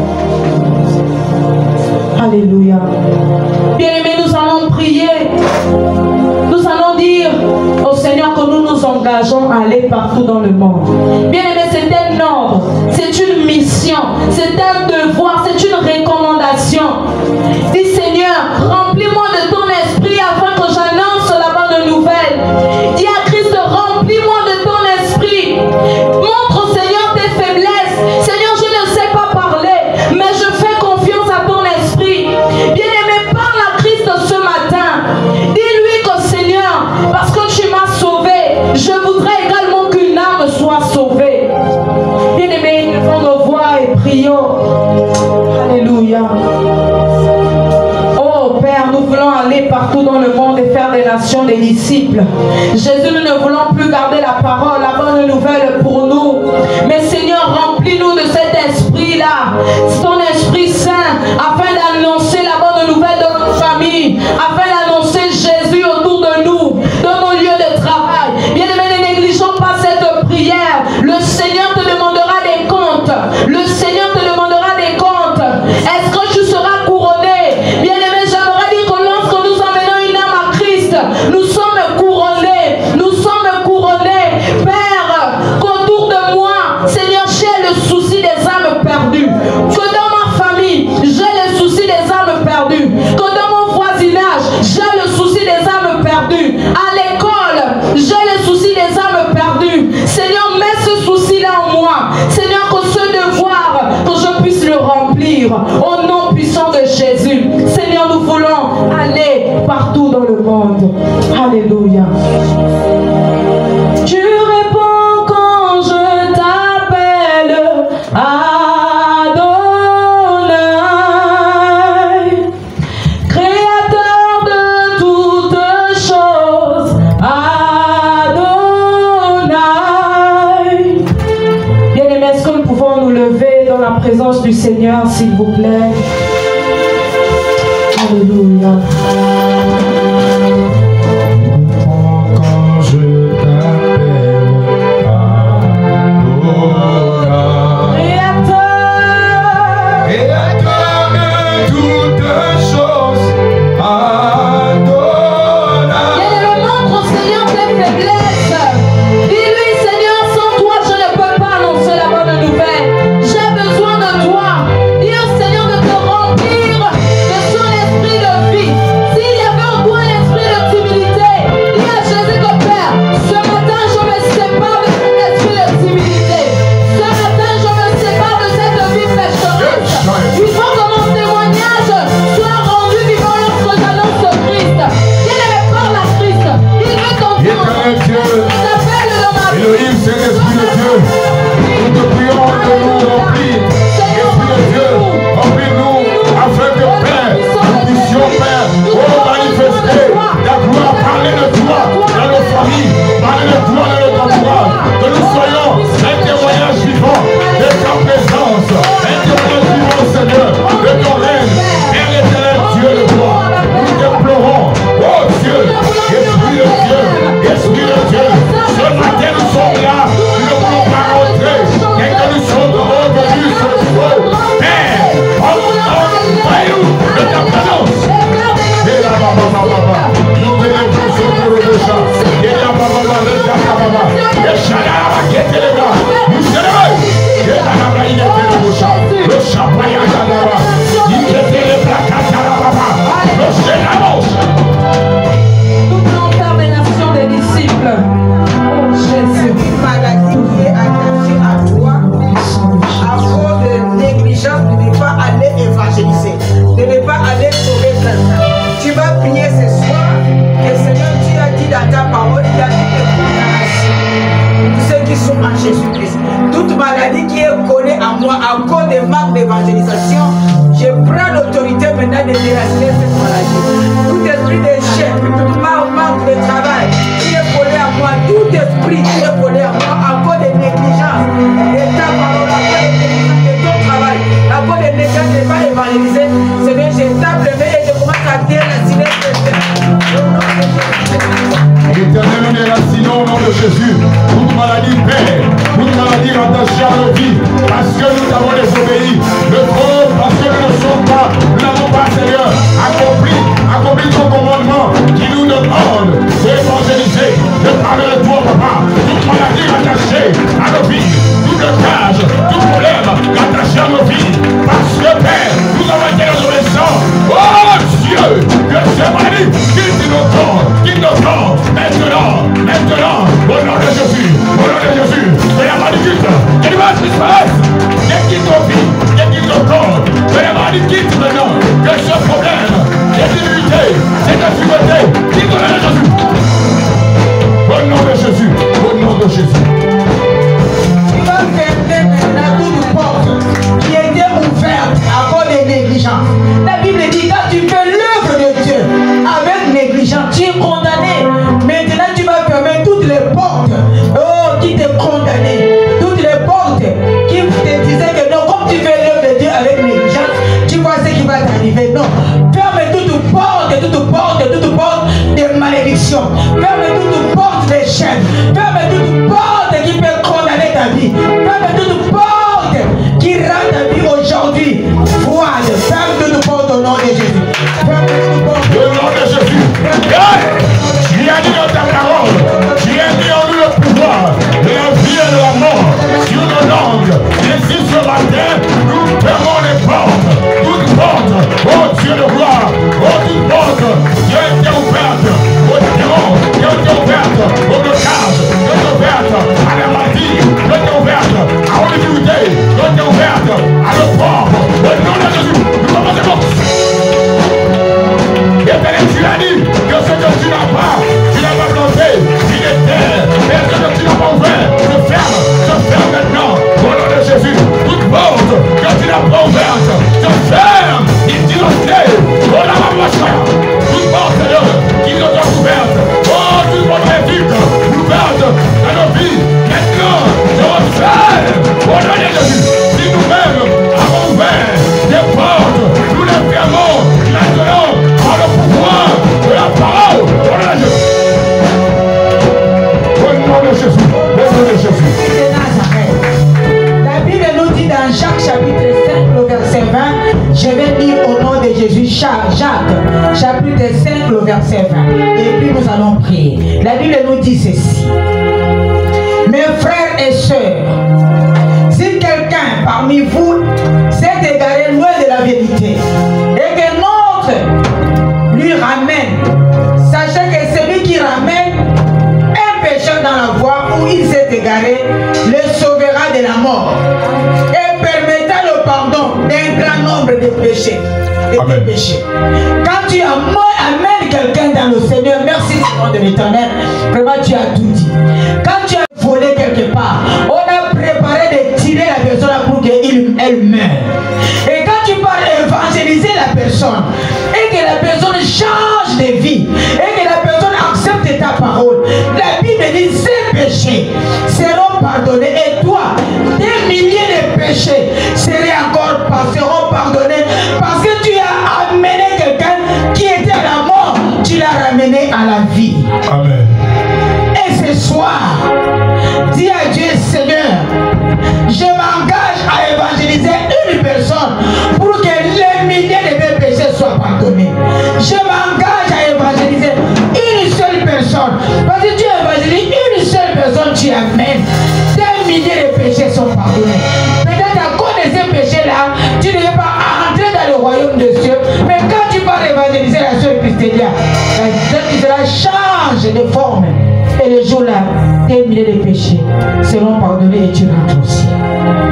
Alléluia. Bien-aimés, nous allons prier. Nous allons dire au Seigneur que nous nous engageons à aller partout dans le monde. Bien-aimés, c'est un ordre, c'est une mission, c'est un devoir, c'est une recommandation. Dis Seigneur, remplis-moi de ton esprit afin que j'annonce la bonne nouvelle. Dis à Christ, remplis-moi de ton esprit. Montre au Seigneur tes faiblesses. Seigneur, je ne sais pas parler, mais je fais confiance à ton esprit. Bien-aimé, parle à Christ ce matin. Dis-lui que Seigneur, parce que tu m'as sauvé, je voudrais également qu'une âme soit sauvée. Bien-aimé, nous allons voix et prions. Alléluia. Oh Père, nous voulons aller partout dans le monde et faire des nations des disciples. Jésus, nous ne voulons plus garder la parole, la bonne nouvelle pour nous. Mais Seigneur, remplis-nous de cet esprit-là, ton Esprit Saint, afin d'annoncer la bonne nouvelle de notre famille, afin d'annoncer Jésus autour de nous, dans nos lieux de travail. Bien-aimés, ne négligeons pas cette prière. Le Seigneur te demandera des comptes. Le Seigneur te demandera des comptes. Est-ce que tu seras couronné? Bien-aimés, j'aimerais dire que lorsque nous emmenons une âme à Christ, nous sommes couronnés. Nous sommes couronnés. Père, qu'autour de moi, Seigneur, j'ai le souci des âmes perdues. Que dans ma famille, j'ai le souci des âmes perdues. Que dans mon voisinage, j'ai le souci des âmes perdues. À l'école, j'ai le souci des âmes perdues. Seigneur, mets ce souci-là en moi. Seigneur, que ce devoir, que je puisse le remplir. Au nom puissant de Jésus. Seigneur, nous voulons aller partout dans le monde. Alléluia. Tu réponds quand je t'appelle. Adonai, créateur de toutes choses. Adonai, cause du Seigneur, s'il vous plaît. Alléluia. Quand je t'appelle Adonai, Créateur de toutes choses, Adonai. Quel est le nombre, Seigneur, des faiblesses? Dis-lui, Seigneur, sans toi, je ne peux pas annoncer la bonne nouvelle. J'ai besoin de toi. Dis au Seigneur de te remplir de son esprit de vie. S'il y avait en toi un esprit de timidité, dis à Jésus que Père, ce matin, je me sépare de cet esprit de timidité. Ce matin, je me sépare de cette vie pécheresse. Il faut que mon témoignage soit rendu vivant lorsque j'annonce Christ. Quelle est par la Christ? Il veut t'entendre. Elohim, c'est l'Esprit de Dieu. Nous te prions de nous remplir. Esprit de Dieu, remplis-nous afin que Père, nous puissions, Père, manifester ta gloire, parler de toi dans nos familles, parler de toi dans notre entourage, que nous soyons un témoignage vivant de ta présence, un témoignage vivant, Seigneur, de ton règne. Père éternel, Dieu de gloire, nous t'implorons, oh Dieu, Esprit de Dieu, Esprit de Dieu, ce matin nous sommes là, nous ne pouvons pas rentrer, et que nous sommes revenus ce soir. Père, envoie-nous de ta présence. Et là, nous venons tous autour de ça. Et là, et Chalala, qui était les gars, nous célébrons. Et là, il était le bouchard, le champagne à Chalala, il était les placards à la baba, le célébrons. Toute l'enfer des nations des disciples. Oh Jésus. Une maladie qui est attachée à toi à cause de négligence de ne pas aller évangéliser, de ne pas aller sauver quelqu'un. Tu vas prier ce soir que Seigneur, tu as dit dans ta parole, il y a une condamnation pour ceux qui sont en Jésus-Christ. Toute maladie qui est collée à moi à cause des manques d'évangélisation, je prends l'autorité maintenant de déraciner cette maladie. Tout esprit d'échec, tout manque de travail qui est collé à moi, tout esprit qui est collé à moi à cause de négligence de ta parole, à cause de négligence de ton travail, à cause de négligence de ne pas évangéliser, Seigneur, je tape le main et je commence à déraciner cette Éternel, nous déracinons au nom de Jésus toute maladie, Père, toute maladie rattachée à nos vies, parce que nous avons désobéi, le pauvre, parce que nous ne sommes pas, nous n'avons pas, Seigneur, accompli ton commandement qui nous demande d'évangéliser, de parler de toi, Papa, toute maladie rattachée à nos vies, toute cage, tout problème rattaché à nos vies, parce que, Père, nous avons été obéissants. Oh Dieu, que ces maladies quittent nos corps, maintenant, au nom de Jésus, que la maladie quitte, que les maladies disparaissent, qu'elle quitte nos vies, qu'elle quitte nos corps, que la maladie quitte maintenant, que ce problème, cette immunité, cette difficulté, quitte au nom de Jésus. Au nom de Jésus, au nom de Jésus. Tu vas fermer maintenant toute porte qui était ouverte à cause des négligences. La Bible dit quand tu fais l'œuvre de Dieu avec négligence, tu es condamné. Maintenant tu vas fermer toutes les portes qui te condamnaient, toutes les portes qui te disaient que non, comme tu fais l'œuvre de Dieu avec négligence, tu vois ce qui va t'arriver. Non, ferme toute porte de malédiction, ferme toute porte de chaîne, ferme toute porte qui peut condamner ta vie, ferme toute porte qui rend ta vie aujourd'hui froide, ferme toute porte au nom de Jésus. Ferme toute porte. Au nom de Jésus. Tu as dit dans ta parole, tu as mis en nous le pouvoir de la vie et de la mort sur nos langues. Ainsi ce matin, nous fermons les portes, toutes portes, oh Dieu de gloire, oh toute porte qui a été ouverte au démon, qui a été ouverte au blocage, qui a été ouverte à la maladie, qui a été ouverte à l'immunité, qui a été ouverte à le corps, au nom verset 20. Et puis nous allons prier. La Bible nous dit ceci. Mes frères et sœurs, si quelqu'un parmi vous s'est égaré loin de la vérité et que notre lui ramène, sachez que celui qui ramène un pécheur dans la voie où il s'est égaré le sauvera de la mort et permettra le pardon d'un grand nombre de péchés. Quand tu amènes quelqu'un dans le Seigneur, merci Seigneur de l'Éternel, vraiment tu as tout dit. Quand tu as volé quelque part, on a préparé de tirer la personne pour qu'elle meure. Et quand tu parles évangéliser la personne et que la personne change de vie et que la personne accepte ta parole, la Bible dit ces péchés seront pardonnés et toi, des milliers de péchés seront pardonnés parce que tu as amené quelqu'un qui était à la mort, tu l'as ramené à la vie. Amen. Et ce soir, dis à Dieu, Seigneur, je m'engage à évangéliser une personne pour que les milliers de mes péchés soient pardonnés. Je m'engage à évangéliser une seule personne. Parce que tu évangélises une seule personne, tu amènes. Des milliers de péchés sont pardonnés. Peut-être à cause de ces péchés-là, tu ne veux pas entrer dans le royaume de Dieu. Mais quand tu pars évangéliser la sœur Christélia, cela change de forme. Et le jour-là, tes milliers de péchés seront pardonnés et tu rentres aussi.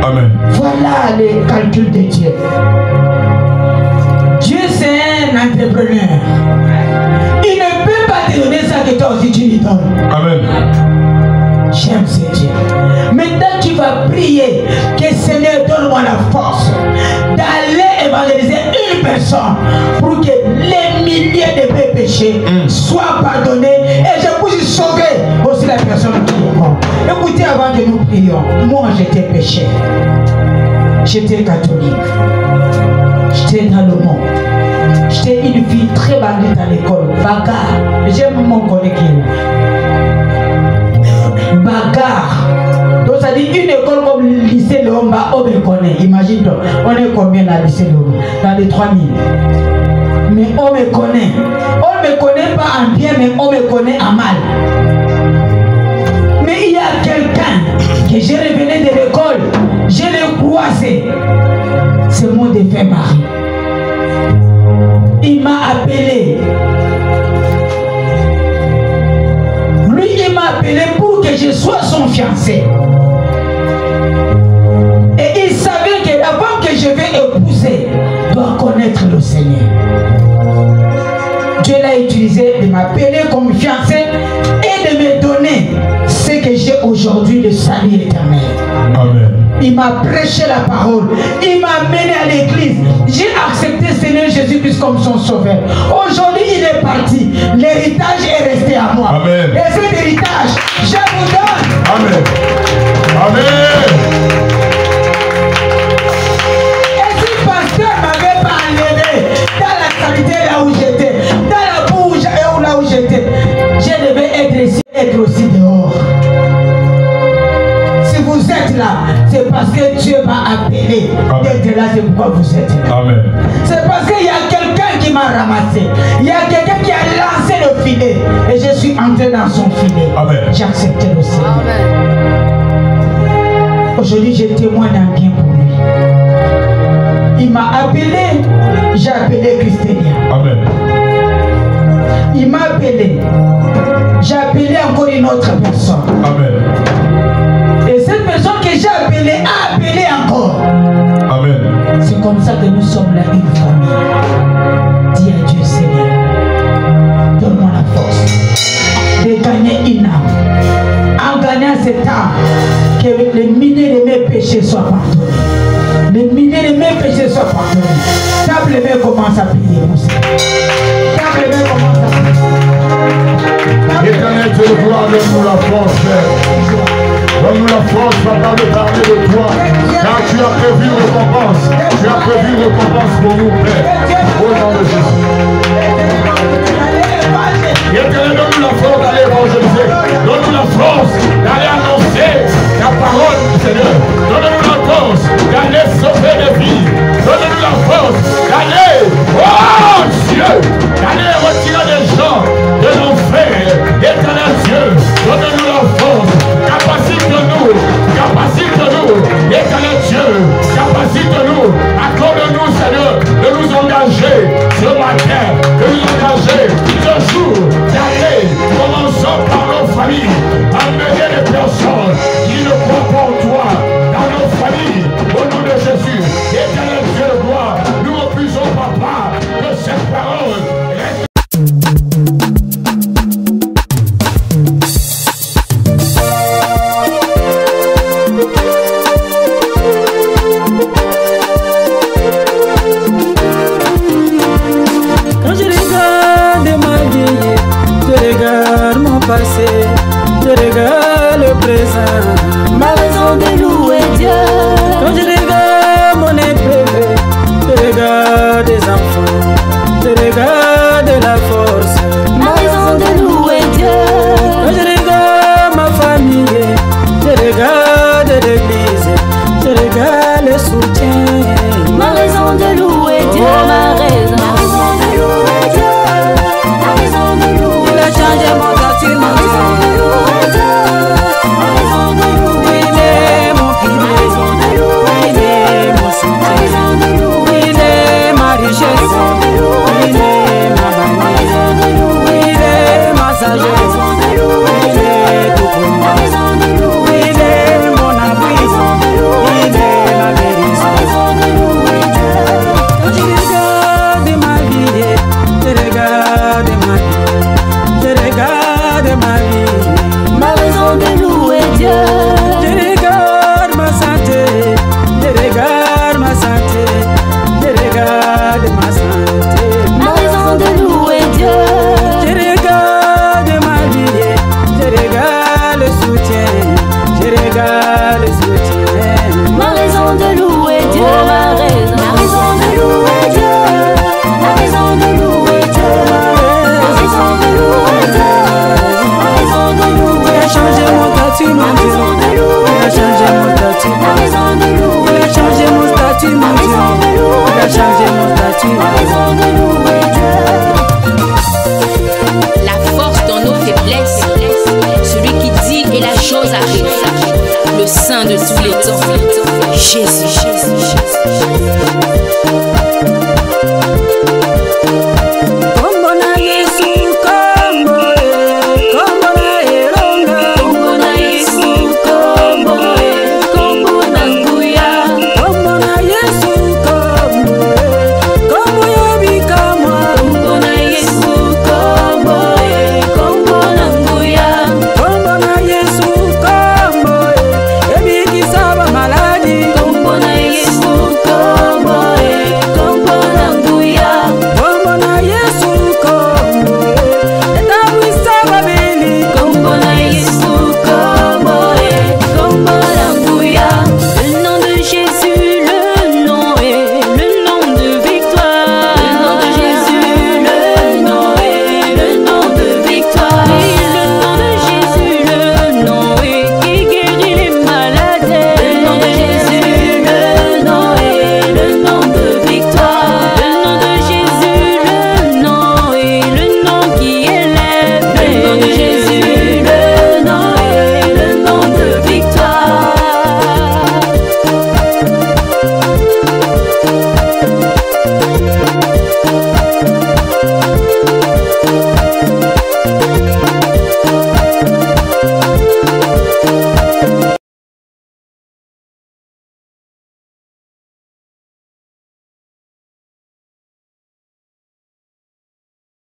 Amen. Voilà les calculs de Dieu. Dieu, c'est un entrepreneur. Il ne peut pas te donner ça que toi aussi tu lui donnes. Amen. J'aime ce Dieu. Maintenant, tu vas prier que Seigneur donne-moi la force d'aller évangéliser une personne pour que les milliers de mes péchés soient pardonnés et je puisse sauver aussi la personne qui est morte. Écoutez, avant que nous prions, moi j'étais péché. J'étais catholique. J'étais dans le monde. J'étais une fille très bandite à l'école. Bagarre. J'aime mon collègue. Bagarre. Donc ça dit une école comme le lycée Lomba, on me connaît. Imagine-toi, on est combien dans le lycée Lomba? Dans les 3000. Mais on me connaît. On ne me connaît pas en bien, mais on me connaît en mal. Mais il y a quelqu'un que j'ai revenu de l'école, je l'ai croisé. C'est mon défunt mari. Il m'a appelé. Lui, il m'a appelé pour que je sois son fiancé. Et il savait que avant que je vais épouser, doit connaître le Seigneur. Dieu l'a utilisé de m'appeler comme fiancé et de me donner ce que j'ai aujourd'hui, le salut éternel. Amen. Il m'a prêché la parole. Il m'a mené à l'église. J'ai accepté Seigneur Jésus-Christ comme son sauveur. Aujourd'hui, il est parti. L'héritage est resté à moi. Amen. Et cet héritage, je vous donne. Amen. Amen. Et si le pasteur ne m'avait pas enlevé dans la qualité là où j'étais, dans la bouche là où j'étais, je devais être ici, être aussi dehors. Si vous êtes là, c'est parce que Dieu m'a appelé d'être là, c'est pourquoi vous êtes là. Amen. C'est parce qu'il y a quelqu'un qui m'a ramassé. Il y a quelqu'un qui a lancé le filet. Et je suis entré dans son filet. J'ai accepté le Seigneur. Aujourd'hui, je témoigne un bien pour lui. Il m'a appelé, j'ai appelé Christélia. Amen. Il m'a appelé, j'ai appelé encore une autre personne. Amen. Et cette personne que j'ai appelée a appelé encore. Amen. C'est comme ça que nous sommes là, une famille. Dis à Dieu, Seigneur, donne-moi la force de gagner une âme. En gagnant cette âme, que les milliers de mes péchés soient pardonnés. Les milliers de mes péchés soient pardonnés. Table les mains commence à prier pour ça. Table les mains commence à prier. Éternel Dieu, gloire, donne-nous la force, Père. Donne-nous la force, Papa, de parler de toi. Car tu as prévu une récompense. Tu as prévu une récompense pour nous, Père. Au nom de Jésus. Éternel, donne-nous la force d'aller évangéliser. Donne-nous la force d'aller annoncer la parole du Seigneur. Donne-nous la force d'aller sauver des vies. Donne-nous la force d'aller, oh Dieu, d'aller retirer des gens passé, je regarde le présent. Ma raison de louer Dieu. Quand je regarde mon épée, je regarde des enfants, je regarde la force. Ma raison de louer Dieu. Quand je regarde ma famille, je regarde l'église, je regarde le soutien. Ma raison de louer Dieu. Ma raison de louer Dieu. Ma raison de louer Dieu. Il a changé mon statut, Ma raison de louer Dieu. Ma raison de louer il est mon pilier, Ma raison de louer il est mon Ma soutien, raison de louer il est ma richesse, il est ma bannière, il est ma sagesse, il est tout pour moi, il est mon abri, il est ma guérison. Quand je regarde ma vie, je regarde ma vie, je regarde ma vie. Ma raison de louer Dieu. Je regarde ma santé, je regarde ma santé, je regarde ma santé. Ma raison de louer Dieu. Je regarde ma vie, je regarde le soutien, je regarde le soutien. Ma raison de louer Dieu. Ma raison de louer Dieu. Ma raison de louer Dieu. Ma raison de louer Dieu. Ma raison de louer Il a changé mon statut, mon Dieu. Il a changé mon statut. Ma raison de louer Il a changé mon statut, mon Dieu. Il a changé mon statut. Ma raison de louer Dieu. La force dans nos faiblesses, celui qui dit et la chose arrive, le saint de tous les temps, Jésus.